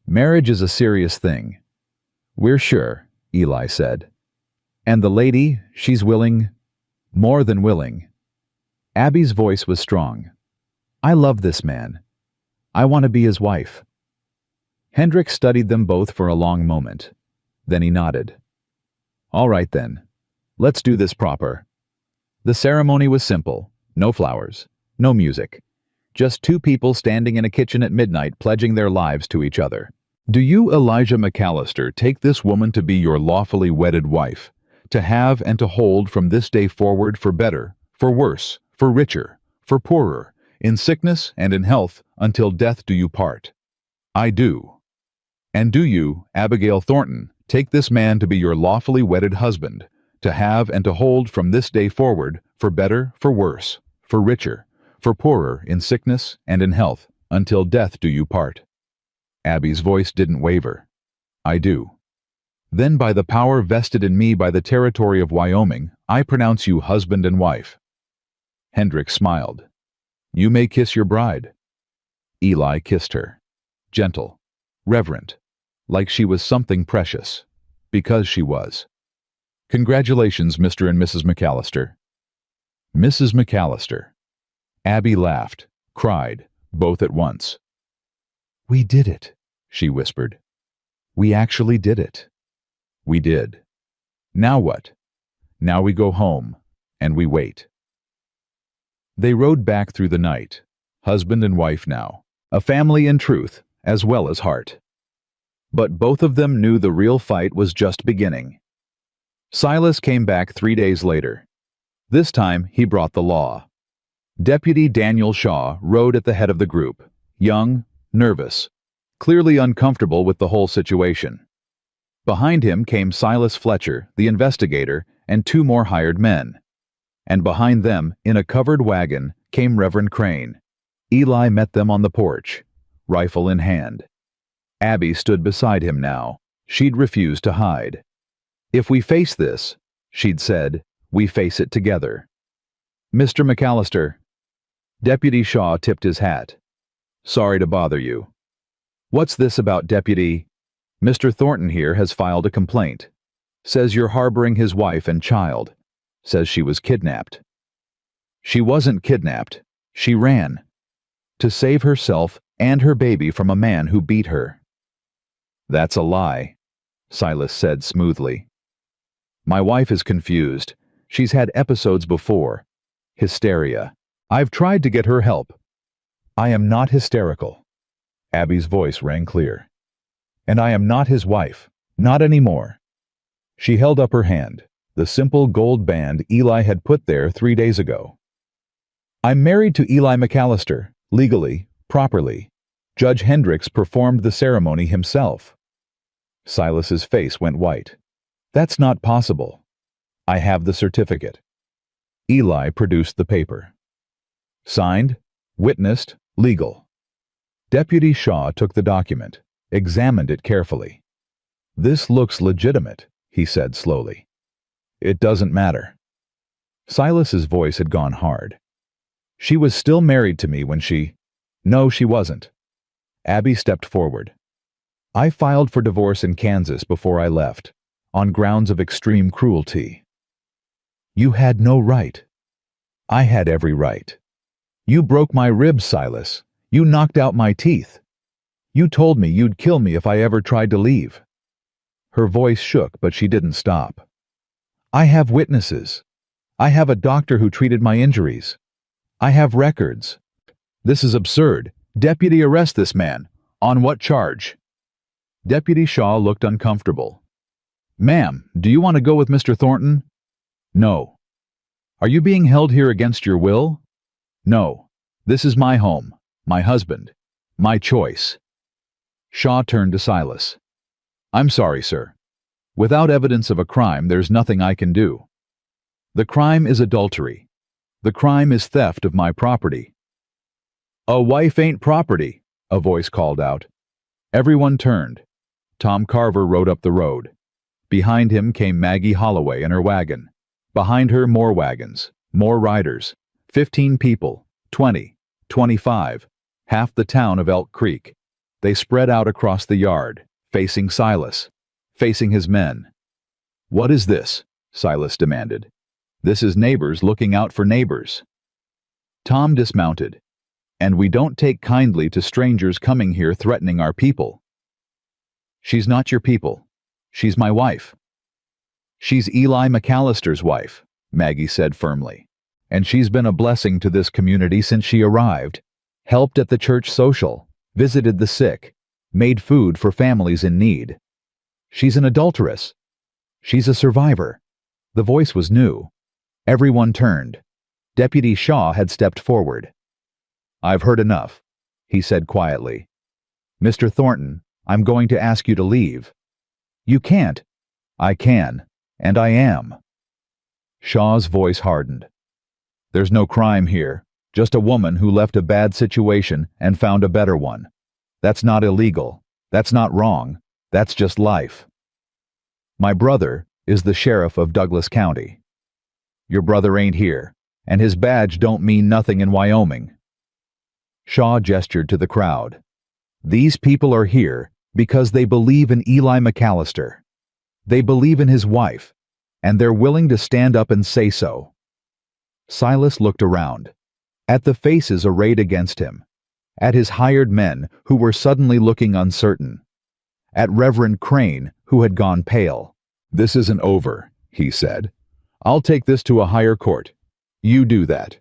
Marriage is a serious thing. We're sure, Eli said. And the lady, she's willing? More than willing. Abby's voice was strong. I love this man. I want to be his wife. Hendricks studied them both for a long moment. Then he nodded. All right then. Let's do this proper. The ceremony was simple. No flowers. No music. Just 2 people standing in a kitchen at midnight pledging their lives to each other. Do you, Elijah McAllister, take this woman to be your lawfully wedded wife, to have and to hold from this day forward for better, for worse, for richer, for poorer, in sickness and in health, until death do you part? I do. And do you, Abigail Thornton, take this man to be your lawfully wedded husband, to have and to hold from this day forward, for better, for worse, for richer, for poorer, in sickness and in health, until death do you part? Abby's voice didn't waver. I do. Then by the power vested in me by the territory of Wyoming, I pronounce you husband and wife. Hendricks smiled. You may kiss your bride. Eli kissed her. Gentle, reverent, like she was something precious, because she was. Congratulations, Mr. and Mrs. McAllister. Mrs. McAllister. Abby laughed, cried, both at once. We did it, she whispered. We actually did it. We did. Now what? Now we go home, and we wait. They rode back through the night, husband and wife now, a family in truth as well as heart. But both of them knew the real fight was just beginning. Silas came back 3 days later. This time he brought the law. Deputy Daniel Shaw rode at the head of the group, young, nervous, clearly uncomfortable with the whole situation. Behind him came Silas Fletcher, the investigator, and 2 more hired men. And behind them, in a covered wagon, came Reverend Crane. Eli met them on the porch, rifle in hand. Abby stood beside him now. She'd refused to hide. If we face this, she'd said, we face it together. Mr. McAllister. Deputy Shaw tipped his hat. Sorry to bother you. What's this about, Deputy? Mr. Thornton here has filed a complaint. Says you're harboring his wife and child. Says she was kidnapped. She wasn't kidnapped. She ran. To save herself and her baby from a man who beat her. That's a lie, Silas said smoothly. My wife is confused. She's had episodes before. Hysteria. I've tried to get her help. I am not hysterical. Abby's voice rang clear. And I am not his wife. Not anymore. She held up her hand, the simple gold band Eli had put there 3 days ago. I'm married to Eli McAllister, legally, properly. Judge Hendricks performed the ceremony himself. Silas's face went white. That's not possible. I have the certificate. Eli produced the paper. Signed, witnessed, legal. Deputy Shaw took the document, examined it carefully. This looks legitimate, he said slowly. It doesn't matter. Silas's voice had gone hard. She was still married to me when she... No, she wasn't. Abby stepped forward. I filed for divorce in Kansas before I left, on grounds of extreme cruelty. You had no right. I had every right. You broke my ribs, Silas. You knocked out my teeth. You told me you'd kill me if I ever tried to leave. Her voice shook, but she didn't stop. I have witnesses. I have a doctor who treated my injuries. I have records. This is absurd. Deputy, arrest this man. On what charge? Deputy Shaw looked uncomfortable. Ma'am, do you want to go with Mr. Thornton? No. Are you being held here against your will? No. This is my home, my husband, my choice. Shaw turned to Silas. I'm sorry, sir. Without evidence of a crime, there's nothing I can do. The crime is adultery. The crime is theft of my property. A wife ain't property, a voice called out. Everyone turned. Tom Carver rode up the road. Behind him came Maggie Holloway in her wagon. Behind her, more wagons, more riders. 15 people, 20, 25, half the town of Elk Creek. They spread out across the yard, facing Silas, facing his men. What is this? Silas demanded. This is neighbors looking out for neighbors. Tom dismounted. And we don't take kindly to strangers coming here threatening our people. She's not your people. She's my wife. She's Eli McAllister's wife, Maggie said firmly. And she's been a blessing to this community since she arrived. Helped at the church social, visited the sick, made food for families in need. She's an adulteress. She's a survivor. The voice was new. Everyone turned. Deputy Shaw had stepped forward. "I've heard enough," he said quietly. "Mr. Thornton, I'm going to ask you to leave." "You can't." "I can, and I am." Shaw's voice hardened. "There's no crime here, just a woman who left a bad situation and found a better one. That's not illegal. That's not wrong. That's just life. My brother is the sheriff of Douglas County. Your brother ain't here, and his badge don't mean nothing in Wyoming." Shaw gestured to the crowd. "These people are here because they believe in Eli McAllister. They believe in his wife, and they're willing to stand up and say so." Silas looked around, at the faces arrayed against him, at his hired men who were suddenly looking uncertain, at Reverend Crane who had gone pale. "This isn't over," he said. "I'll take this to a higher court. You do that."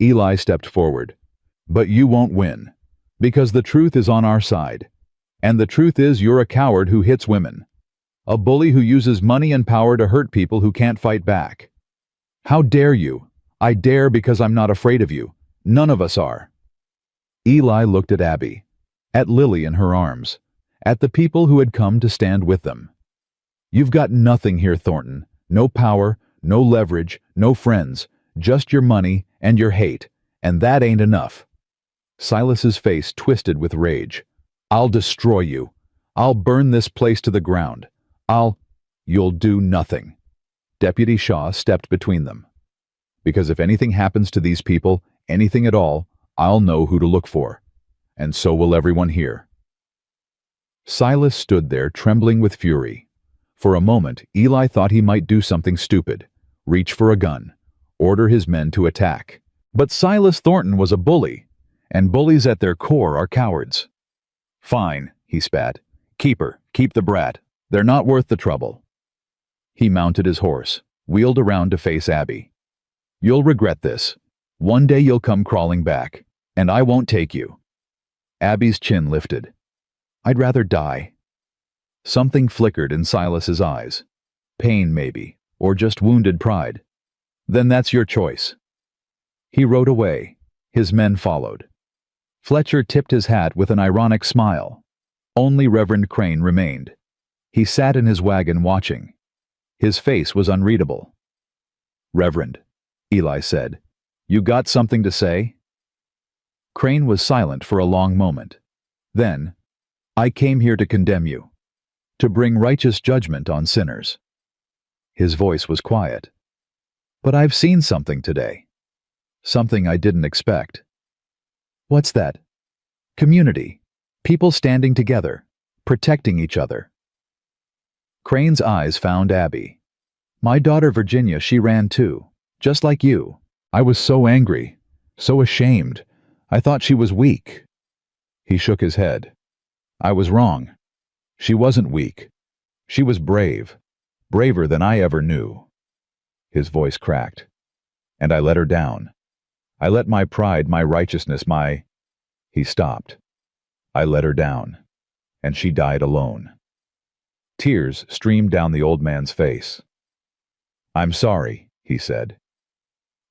Eli stepped forward. "But you won't win, because the truth is on our side. And the truth is you're a coward who hits women. A bully who uses money and power to hurt people who can't fight back. How dare you? I dare because I'm not afraid of you. None of us are." Eli looked at Abby, at Lily in her arms, at the people who had come to stand with them. "You've got nothing here, Thornton. No power, no leverage, no friends, just your money and your hate, and that ain't enough." Silas's face twisted with rage. "I'll destroy you. I'll burn this place to the ground. You'll do nothing." Deputy Shaw stepped between them. "Because if anything happens to these people, anything at all, I'll know who to look for. And so will everyone here." Silas stood there trembling with fury. For a moment, Eli thought he might do something stupid, reach for a gun, order his men to attack. But Silas Thornton was a bully, and bullies at their core are cowards. "Fine," he spat. "Keep her. Keep the brat. They're not worth the trouble." He mounted his horse, wheeled around to face Abby. "You'll regret this. One day you'll come crawling back, and I won't take you." Abby's chin lifted. "I'd rather die." Something flickered in Silas's eyes. Pain, maybe, or just wounded pride. "Then that's your choice." He rode away. His men followed. Fletcher tipped his hat with an ironic smile. Only Reverend Crane remained. He sat in his wagon watching. His face was unreadable. "Reverend," Eli said, "you got something to say?" Crane was silent for a long moment. Then, "I came here to condemn you, to bring righteous judgment on sinners." His voice was quiet. "But I've seen something today. Something I didn't expect." "What's that?" "Community. People standing together, protecting each other." Crane's eyes found Abby. "My daughter Virginia, she ran too, just like you. I was so angry, so ashamed. I thought she was weak." He shook his head. "I was wrong. She wasn't weak. She was brave, braver than I ever knew." His voice cracked. "And I let her down. I let my pride, my righteousness, He stopped. "I let her down, and she died alone." Tears streamed down the old man's face. "I'm sorry," he said.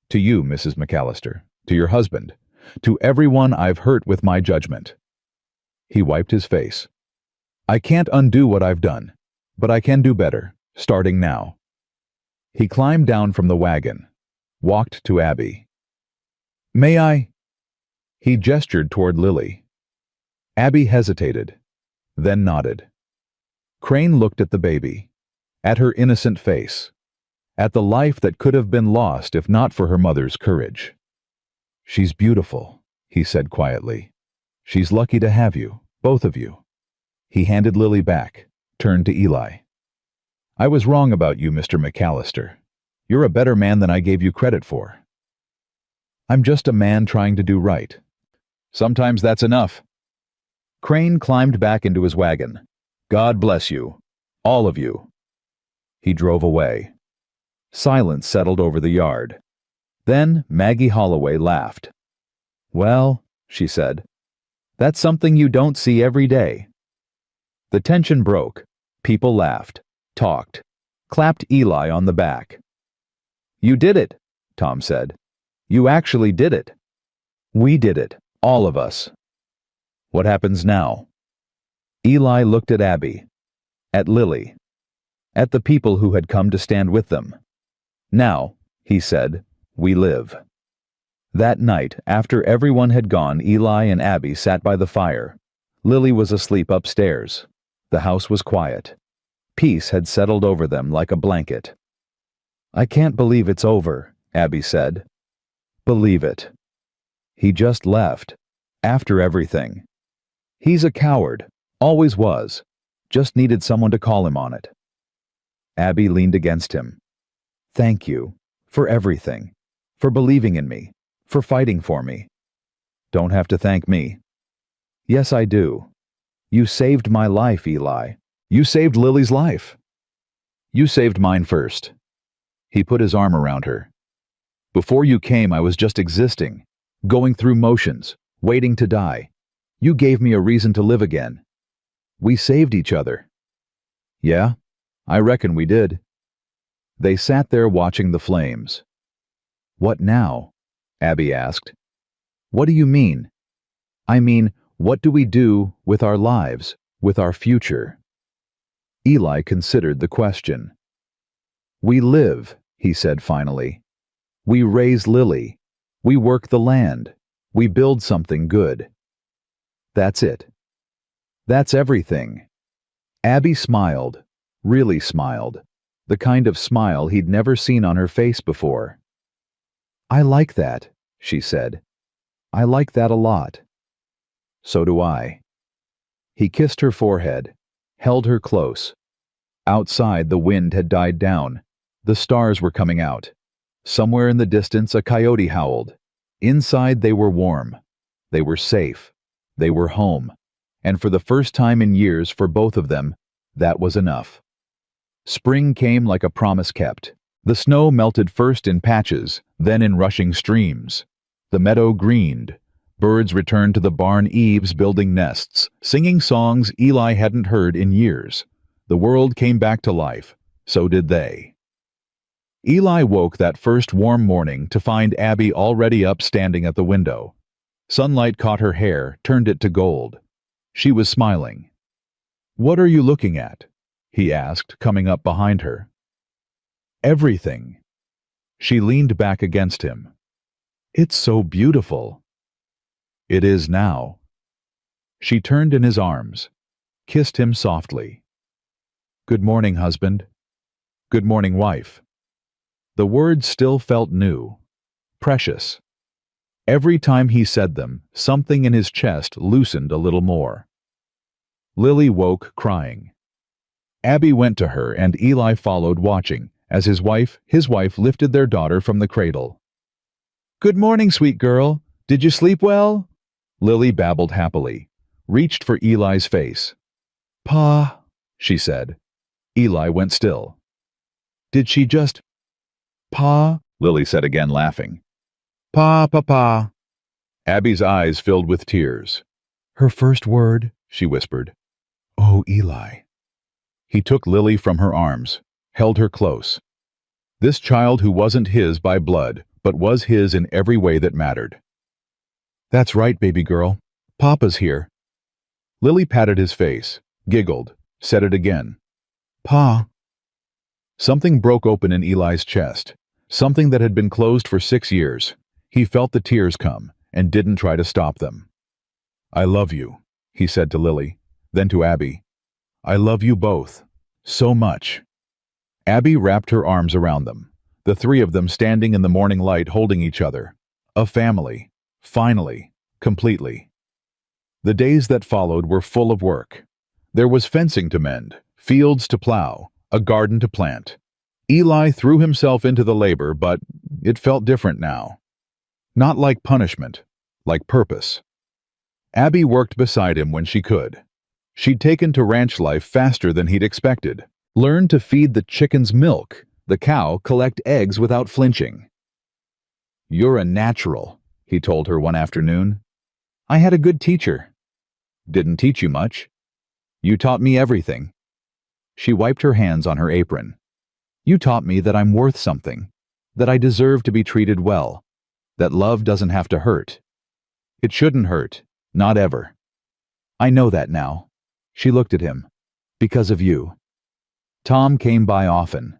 "To you, Mrs. McAllister, to your husband, to everyone I've hurt with my judgment." He wiped his face. "I can't undo what I've done, but I can do better, starting now." He climbed down from the wagon, walked to Abby. "May I?" He gestured toward Lily. Abby hesitated, then nodded. Crane looked at the baby, at her innocent face, at the life that could have been lost if not for her mother's courage. "She's beautiful," he said quietly. "She's lucky to have you, both of you." He handed Lily back, turned to Eli. "I was wrong about you, Mr. McAllister. You're a better man than I gave you credit for." "I'm just a man trying to do right." "Sometimes that's enough." Crane climbed back into his wagon. "God bless you, all of you." He drove away. Silence settled over the yard. Then Maggie Holloway laughed. "Well," she said, "that's something you don't see every day." The tension broke. People laughed, talked, clapped Eli on the back. "You did it," Tom said. "You actually did it. We did it, all of us." What happens now? Eli looked at Abby, at Lily, at the people who had come to stand with them. "Now," he said, "we live." That night, after everyone had gone, Eli and Abby sat by the fire. Lily was asleep upstairs. The house was quiet. Peace had settled over them like a blanket. "I can't believe it's over," Abby said. "Believe it. He just left. After everything. He's a coward. Always was. Just needed someone to call him on it." Abby leaned against him. "Thank you. For everything. For believing in me. For fighting for me." "Don't have to thank me." "Yes, I do. You saved my life, Eli. You saved Lily's life. You saved mine first." He put his arm around her. "Before you came, I was just existing, going through motions, waiting to die. You gave me a reason to live again. We saved each other." "Yeah, I reckon we did." They sat there watching the flames. "What now?" Abby asked. "What do you mean?" "I mean, what do we do with our lives, with our future?" Eli considered the question. "We live," he said finally. "We raise Lily. We work the land. We build something good. That's it. That's everything." Abby smiled, really smiled, the kind of smile he'd never seen on her face before. "I like that," she said. "I like that a lot." "So do I." He kissed her forehead, held her close. Outside, the wind had died down. The stars were coming out. Somewhere in the distance, a coyote howled. Inside, they were warm. They were safe. They were home. And for the first time in years for both of them, that was enough. Spring came like a promise kept. The snow melted first in patches, then in rushing streams. The meadow greened. Birds returned to the barn eaves building nests, singing songs Eli hadn't heard in years. The world came back to life. So did they. Eli woke that first warm morning to find Abby already up standing at the window. Sunlight caught her hair, turned it to gold. She was smiling. "What are you looking at?" he asked, coming up behind her. "Everything." She leaned back against him. "It's so beautiful." "It is now." She turned in his arms, kissed him softly. "Good morning, husband." "Good morning, wife." The words still felt new, precious. Every time he said them, something in his chest loosened a little more. Lily woke crying. Abby went to her and Eli followed, watching, as his wife lifted their daughter from the cradle. "Good morning, sweet girl. Did you sleep well?" Lily babbled happily, reached for Eli's face. "Pa," she said. Eli went still. "Did she just—" "Pa," Lily said again, laughing. "Pa, pa." Abby's eyes filled with tears. "Her first word," she whispered. "Oh, Eli." He took Lily from her arms, held her close. This child who wasn't his by blood, but was his in every way that mattered. "That's right, baby girl. Papa's here." Lily patted his face, giggled, said it again. "Pa." Something broke open in Eli's chest, something that had been closed for 6 years. He felt the tears come, and didn't try to stop them. "I love you," he said to Lily, then to Abby. "I love you both. So much." Abby wrapped her arms around them, the three of them standing in the morning light holding each other. A family. Finally. Completely. The days that followed were full of work. There was fencing to mend, fields to plow, a garden to plant. Eli threw himself into the labor, but it felt different now. Not like punishment, like purpose. Abby worked beside him when she could. She'd taken to ranch life faster than he'd expected, learned to feed the chickens milk, the cow collect eggs without flinching. "You're a natural," he told her one afternoon. "I had a good teacher." "Didn't teach you much." You taught me everything." She wiped her hands on her apron. "You taught me that I'm worth something, that I deserve to be treated well, that love doesn't have to hurt. It shouldn't hurt, not ever. I know that now." She looked at him. "Because of you." Tom came by often,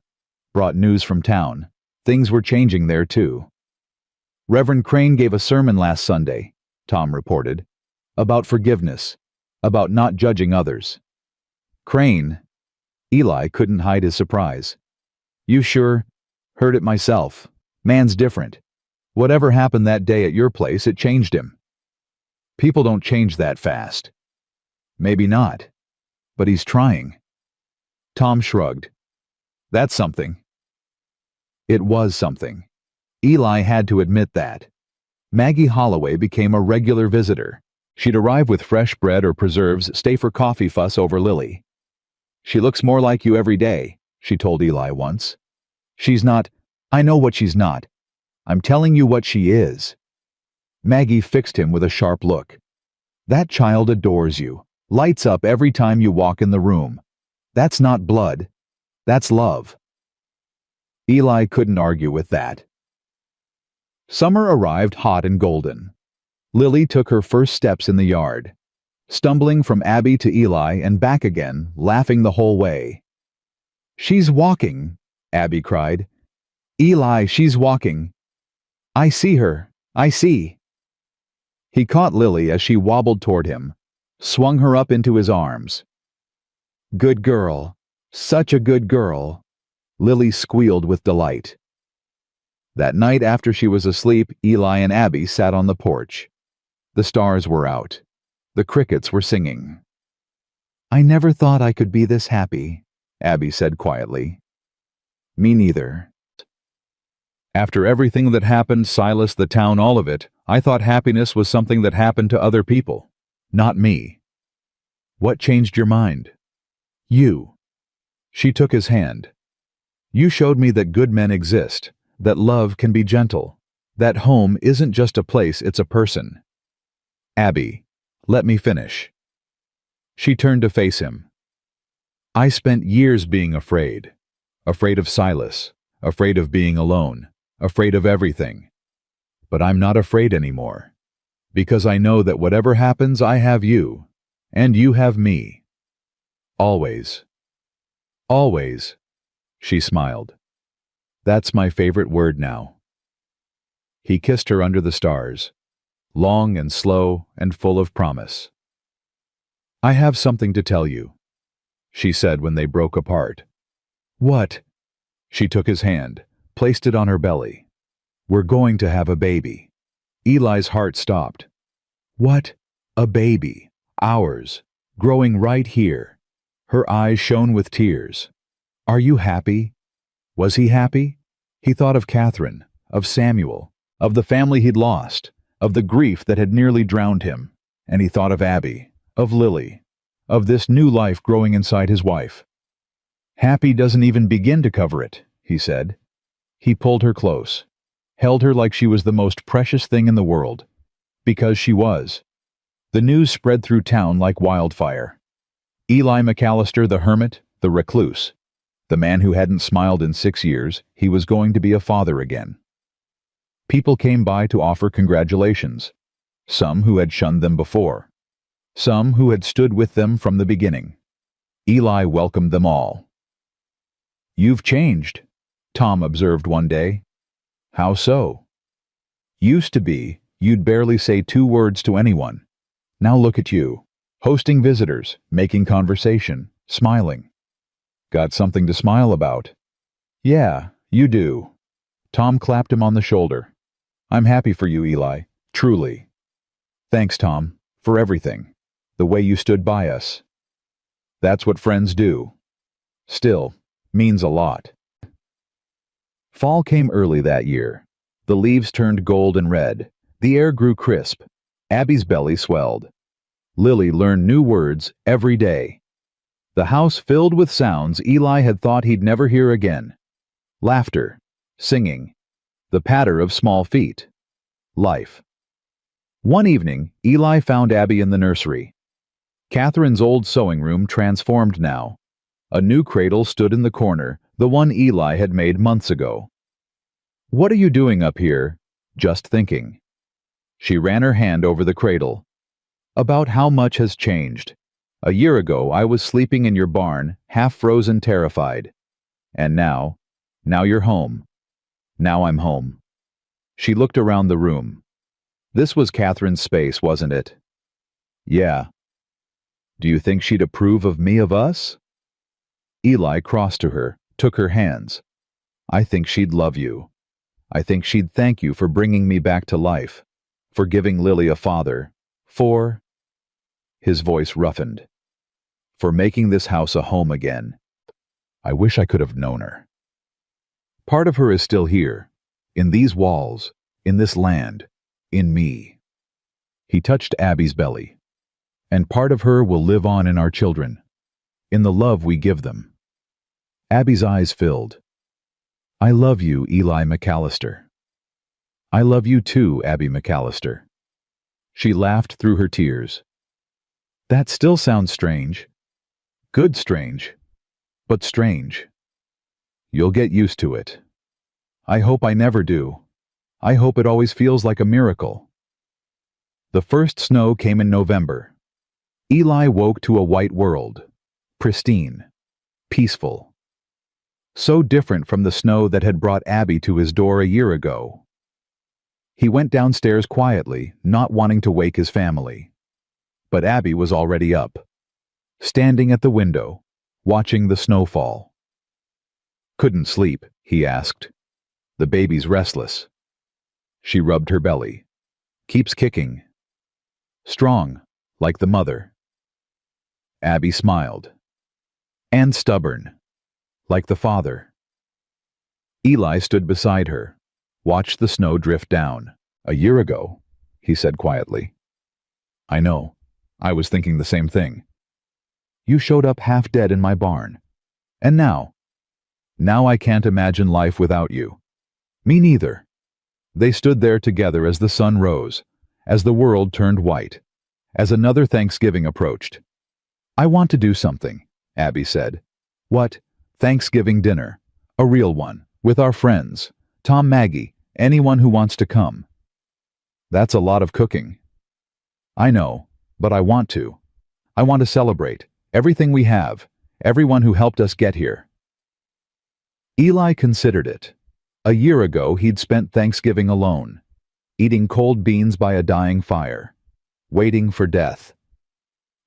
brought news from town. Things were changing there too. "Reverend Crane gave a sermon last Sunday," Tom reported, "about forgiveness, about not judging others." "Crane?" Eli couldn't hide his surprise. "You sure? Heard it myself. Man's different. Whatever happened that day at your place, it changed him." "People don't change that fast." "Maybe not. But he's trying." Tom shrugged. "That's something." It was something. Eli had to admit that. Maggie Holloway became a regular visitor. She'd arrive with fresh bread or preserves, stay for coffee fuss over Lily. "She looks more like you every day," she told Eli once. "She's not. I know what she's not. I'm telling you what she is." Maggie fixed him with a sharp look. "That child adores you, lights up every time you walk in the room. That's not blood. That's love." Eli couldn't argue with that. Summer arrived hot and golden. Lily took her first steps in the yard, stumbling from Abby to Eli and back again, laughing the whole way. "She's walking," Abby cried. "Eli, she's walking. I see her. I see." He caught Lily as she wobbled toward him, swung her up into his arms. "Good girl. Such a good girl." Lily squealed with delight. That night after she was asleep, Eli and Abby sat on the porch. The stars were out. The crickets were singing. "I never thought I could be this happy," Abby said quietly. "Me neither. After everything that happened, Silas, the town, all of it, I thought happiness was something that happened to other people, not me." "What changed your mind?" "You." She took his hand. "You showed me that good men exist, that love can be gentle, that home isn't just a place, it's a person." "Abby, let me finish." She turned to face him. "I spent years being afraid. Afraid of Silas, afraid of being alone, afraid of everything. But I'm not afraid anymore, because I know that whatever happens, I have you, and you have me. Always." "Always," she smiled. "That's my favorite word now." He kissed her under the stars, long and slow and full of promise. "I have something to tell you," she said when they broke apart. "What?" She took his hand, placed it on her belly. "We're going to have a baby." Eli's heart stopped. "What? A baby? Ours? Growing right here?" Her eyes shone with tears. "Are you happy?" Was he happy? He thought of Catherine, of Samuel, of the family he'd lost, of the grief that had nearly drowned him, and he thought of Abby, of Lily, of this new life growing inside his wife. "Happy doesn't even begin to cover it," he said. He pulled her close, held her like she was the most precious thing in the world, because she was. The news spread through town like wildfire. Eli McAllister, the hermit, the recluse, the man who hadn't smiled in 6 years, he was going to be a father again. People came by to offer congratulations, some who had shunned them before, some who had stood with them from the beginning. Eli welcomed them all. "You've changed," Tom observed one day. "How so?" "Used to be, you'd barely say 2 words to anyone. Now look at you, hosting visitors, making conversation, smiling." "Got something to smile about." "Yeah, you do." Tom clapped him on the shoulder. "I'm happy for you, Eli, truly." "Thanks, Tom, for everything, the way you stood by us." "That's what friends do." "Still, means a lot." Fall came early that year. The leaves turned gold and red. The air grew crisp. Abby's belly swelled. Lily learned new words every day. The house filled with sounds Eli had thought he'd never hear again. Laughter, singing, the patter of small feet. Life. One evening, Eli found Abby in the nursery. Catherine's old sewing room transformed now. A new cradle stood in the corner, the one Eli had made months ago. "What are you doing up here?" "Just thinking." She ran her hand over the cradle. "About how much has changed. A year ago I was sleeping in your barn, half frozen, terrified. And now you're home. Now I'm home." She looked around the room. This was Catherine's space, wasn't it? "Yeah." "Do you think she'd approve of me, of us?" Eli crossed to her, took her hands. "I think she'd love you. I think she'd thank you for bringing me back to life, for giving Lily a father, for—" his voice roughened, "for making this house a home again. I wish I could have known her. Part of her is still here, in these walls, in this land, in me." He touched Abby's belly. "And part of her will live on in our children, in the love we give them." Abby's eyes filled. "I love you, Eli McAllister." "I love you too, Abby McAllister." She laughed through her tears. "That still sounds strange. Good strange, but strange. You'll get used to it. I hope I never do. I hope it always feels like a miracle." The first snow came in November. Eli woke to a white world, pristine, peaceful. So different from the snow that had brought Abby to his door a year ago. He went downstairs quietly, not wanting to wake his family. But Abby was already up, standing at the window, watching the snowfall. "Couldn't sleep?" he asked. "The baby's restless." She rubbed her belly. "Keeps kicking. Strong, like the mother." Abby smiled. "And stubborn, like the father." Eli stood beside her, watched the snow drift down. "A year ago," he said quietly. "I know. I was thinking the same thing. You showed up half dead in my barn. And now I can't imagine life without you." "Me neither." They stood there together as the sun rose, as the world turned white, as another Thanksgiving approached. "I want to do something," Abby said. "What?" "Thanksgiving dinner. A real one, with our friends. Tom, Maggie, anyone who wants to come." "That's a lot of cooking." "I know, but I want to. I want to celebrate everything we have, everyone who helped us get here." Eli considered it. A year ago he'd spent Thanksgiving alone, eating cold beans by a dying fire, waiting for death.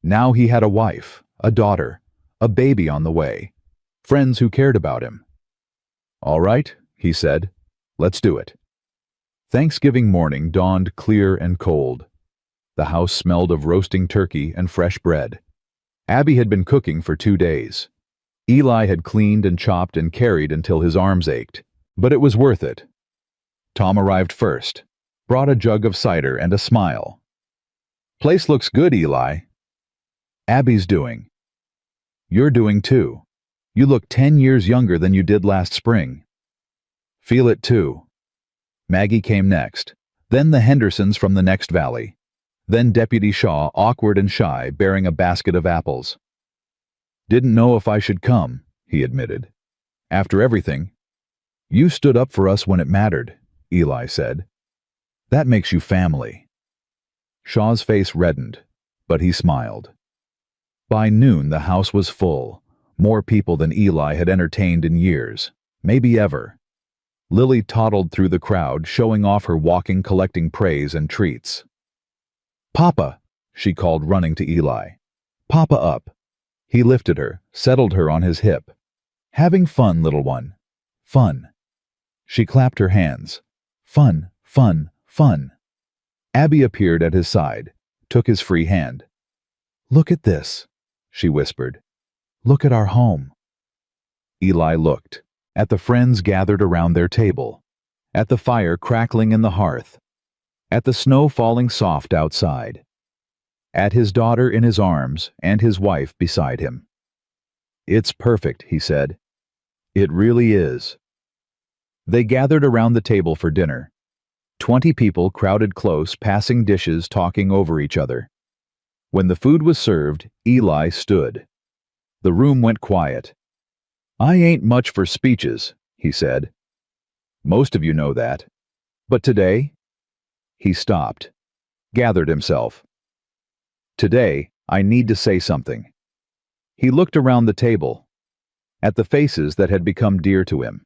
Now he had a wife, a daughter, a baby on the way, friends who cared about him. "All right," he said, "let's do it." Thanksgiving morning dawned clear and cold. The house smelled of roasting turkey and fresh bread. Abby had been cooking for 2 days. Eli had cleaned and chopped and carried until his arms ached, but it was worth it. Tom arrived first, brought a jug of cider and a smile. "Place looks good, Eli." "Abby's doing. You're doing too. You look 10 years younger than you did last spring." "Feel it too." Maggie came next, then the Hendersons from the next valley, then Deputy Shaw, awkward and shy, bearing a basket of apples. "Didn't know if I should come," he admitted. "After everything." "You stood up for us when it mattered," Eli said. "That makes you family." Shaw's face reddened, but he smiled. By noon the house was full, more people than Eli had entertained in years, maybe ever. Lily toddled through the crowd, showing off her walking, collecting praise and treats. "Papa," she called, running to Eli. "Papa up." He lifted her, settled her on his hip. "Having fun, little one. Fun." She clapped her hands. "Fun, fun, fun." Abby appeared at his side, took his free hand. "Look at this," she whispered. "Look at our home." Eli looked, at the friends gathered around their table, at the fire crackling in the hearth, at the snow falling soft outside, at his daughter in his arms and his wife beside him. "It's perfect," he said. "It really is." They gathered around the table for dinner. 20 people crowded close, passing dishes, talking over each other. When the food was served, Eli stood. The room went quiet. "I ain't much for speeches," he said. "Most of you know that. But today?" He stopped, gathered himself. "Today, I need to say something." He looked around the table, at the faces that had become dear to him.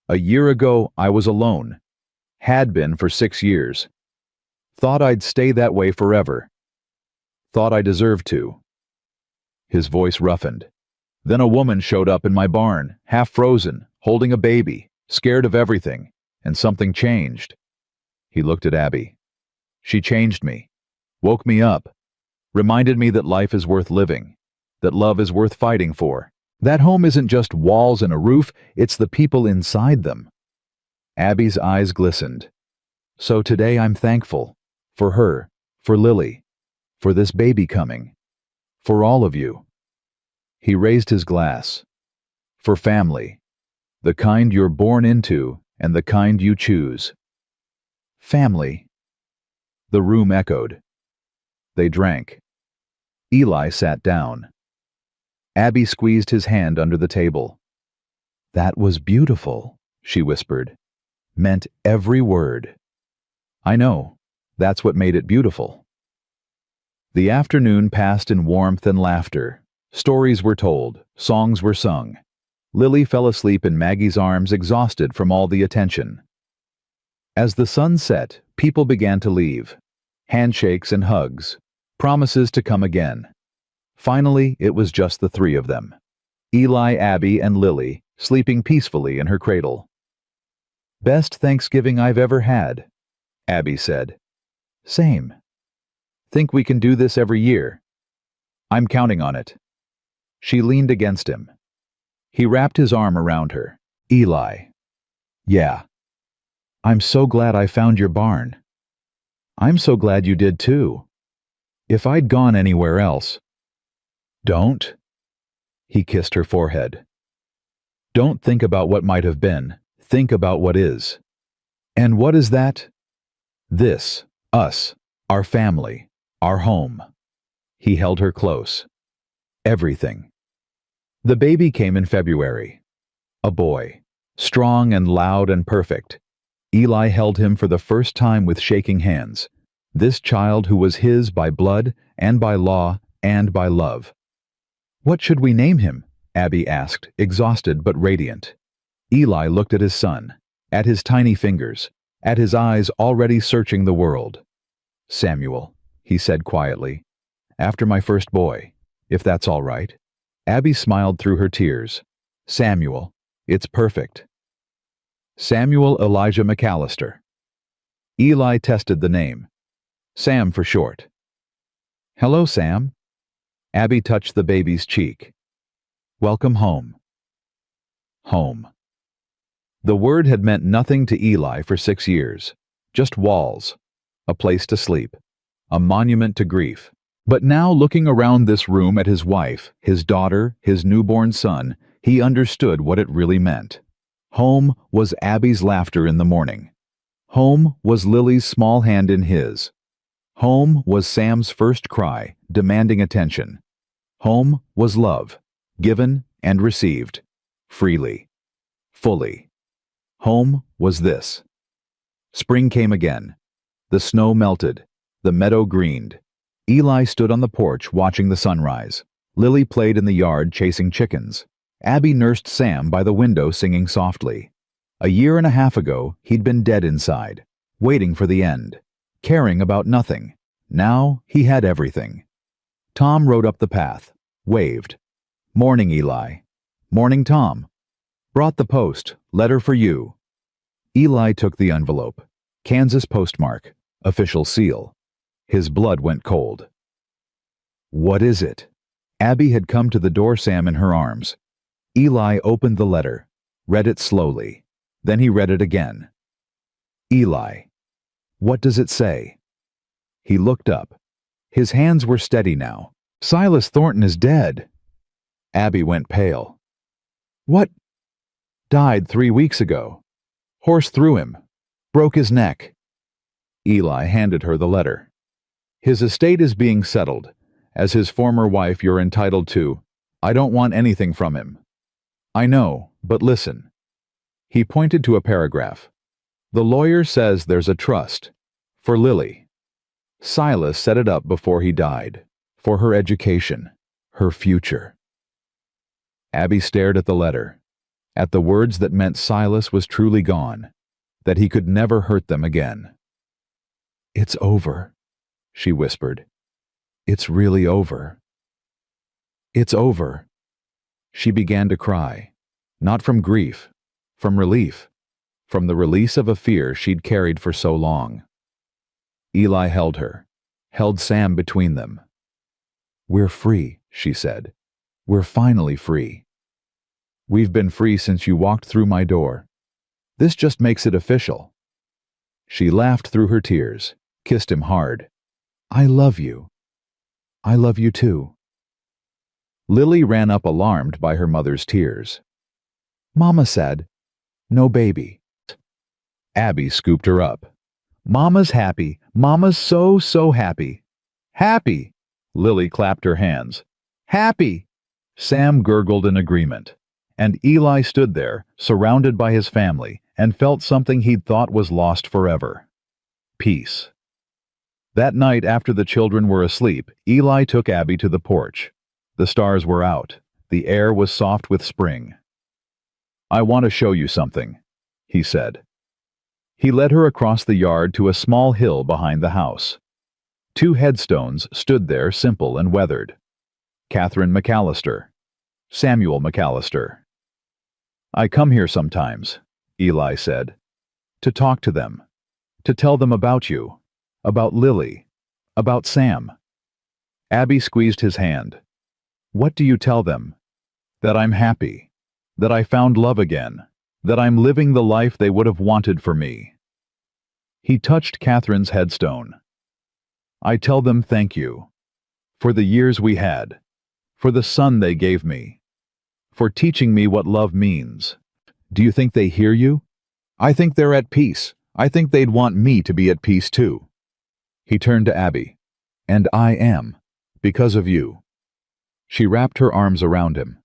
"A year ago, I was alone. Had been for 6 years. Thought I'd stay that way forever. Thought I deserved to." His voice roughened. "Then a woman showed up in my barn, half frozen, holding a baby, scared of everything, and something changed." He looked at Abby. "She changed me, woke me up, reminded me that life is worth living, that love is worth fighting for. That home isn't just walls and a roof, it's the people inside them." Abby's eyes glistened. "So today I'm thankful. For her, for Lily, for this baby coming, for all of you." He raised his glass. "For family, the kind you're born into and the kind you choose." "Family." The room echoed. They drank. Eli sat down. Abby squeezed his hand under the table. "That was beautiful," she whispered. "Meant every word." "I know. That's what made it beautiful." The afternoon passed in warmth and laughter. Stories were told, songs were sung. Lily fell asleep in Maggie's arms, exhausted from all the attention. As the sun set, people began to leave. Handshakes and hugs, promises to come again. Finally, it was just the three of them. Eli, Abby, and Lily, sleeping peacefully in her cradle. "Best Thanksgiving I've ever had," Abby said. "Same. Think we can do this every year?" "I'm counting on it." She leaned against him. He wrapped his arm around her. "Eli." "Yeah. I'm so glad I found your barn." "I'm so glad you did too. If I'd gone anywhere else—" "Don't." He kissed her forehead. "Don't think about what might have been. Think about what is." "And what is that?" "This, us, our family, our home." He held her close. "Everything." The baby came in February. A boy, strong and loud and perfect. Eli held him for the first time with shaking hands. This child who was his by blood and by law and by love. "What should we name him?" Abby asked, exhausted but radiant. Eli looked at his son, at his tiny fingers, at his eyes already searching the world. "Samuel," he said quietly. "After my first boy, if that's all right." Abby smiled through her tears. "Samuel, it's perfect." Samuel Elijah McAllister. Eli tested the name. Sam for short. "Hello, Sam." Abby touched the baby's cheek. "Welcome home." Home. The word had meant nothing to Eli for 6 years. Just walls. A place to sleep. A monument to grief. But now, looking around this room at his wife, his daughter, his newborn son, he understood what it really meant. Home was Abby's laughter in the morning. Home was Lily's small hand in his. Home was Sam's first cry, demanding attention. Home was love, given and received, freely, fully. Home was this. Spring came again. The snow melted. The meadow greened. Eli stood on the porch watching the sunrise. Lily played in the yard chasing chickens. Abby nursed Sam by the window singing softly. A year and a half ago, he'd been dead inside, waiting for the end, caring about nothing. Now he had everything. Tom rode up the path, waved. "Morning, Eli." "Morning, Tom." "Brought the post, letter for you." Eli took the envelope. Kansas postmark, official seal. His blood went cold. "What is it?" Abby had come to the door, Sam in her arms. Eli opened the letter, read it slowly. Then he read it again. "Eli, what does it say?" He looked up. His hands were steady now. "Silas Thornton is dead." Abby went pale. "What?" "Died 3 weeks ago. Horse threw him. Broke his neck." Eli handed her the letter. His estate is being settled. As his former wife, you're entitled to. I don't want anything from him. I know, but listen. He pointed to a paragraph. The lawyer says there's a trust. For Lily. Silas set it up before he died. For her education. Her future. Abby stared at the letter. At the words that meant Silas was truly gone. That he could never hurt them again. It's over, she whispered. It's really over. It's over. She began to cry. Not from grief, from relief, from the release of a fear she'd carried for so long. Eli held her, held Sam between them. We're free, she said. We're finally free. We've been free since you walked through my door. This just makes it official. She laughed through her tears, kissed him hard. I love you. I love you too. Lily ran up alarmed by her mother's tears. Mama said, no baby. Abby scooped her up. Mama's happy. Mama's so happy. Happy! Lily clapped her hands. Happy! Sam gurgled in agreement. And Eli stood there, surrounded by his family, and felt something he'd thought was lost forever. Peace. That night after the children were asleep, Eli took Abby to the porch. The stars were out. The air was soft with spring. I want to show you something, he said. He led her across the yard to a small hill behind the house. 2 headstones stood there, simple and weathered. Catherine McAllister. Samuel McAllister. I come here sometimes, Eli said, to talk to them, to tell them about you, about Lily, about Sam. Abby squeezed his hand. What do you tell them? That I'm happy, that I found love again, that I'm living the life they would have wanted for me. He touched Catherine's headstone. I tell them thank you, for the years we had, for the son they gave me, for teaching me what love means. Do you think they hear you? I think they're at peace. I think they'd want me to be at peace too. He turned to Abby. And I am, because of you. She wrapped her arms around him.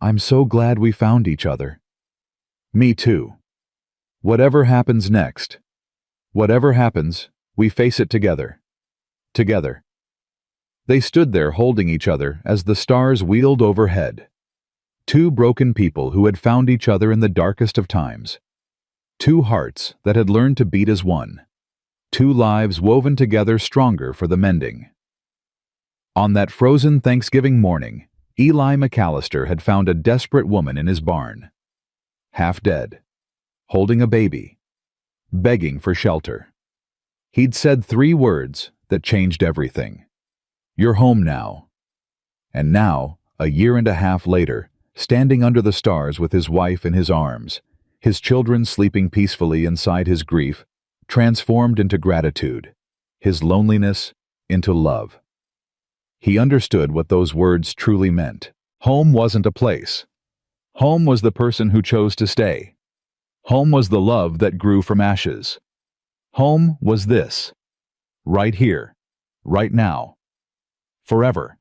I'm so glad we found each other. Me too. Whatever happens next, whatever happens, we face it together. Together. They stood there holding each other as the stars wheeled overhead. 2 broken people who had found each other in the darkest of times. 2 hearts that had learned to beat as one. 2 lives woven together stronger for the mending. On that frozen Thanksgiving morning, Eli McAllister had found a desperate woman in his barn. Half dead. Holding a baby. Begging for shelter. He'd said 3 words that changed everything. You're home now. And now, a year and a half later, standing under the stars with his wife in his arms, his children sleeping peacefully inside his grief, transformed into gratitude, his loneliness into love. He understood what those words truly meant. Home wasn't a place. Home was the person who chose to stay. Home was the love that grew from ashes. Home was this. Right here. Right now. Forever.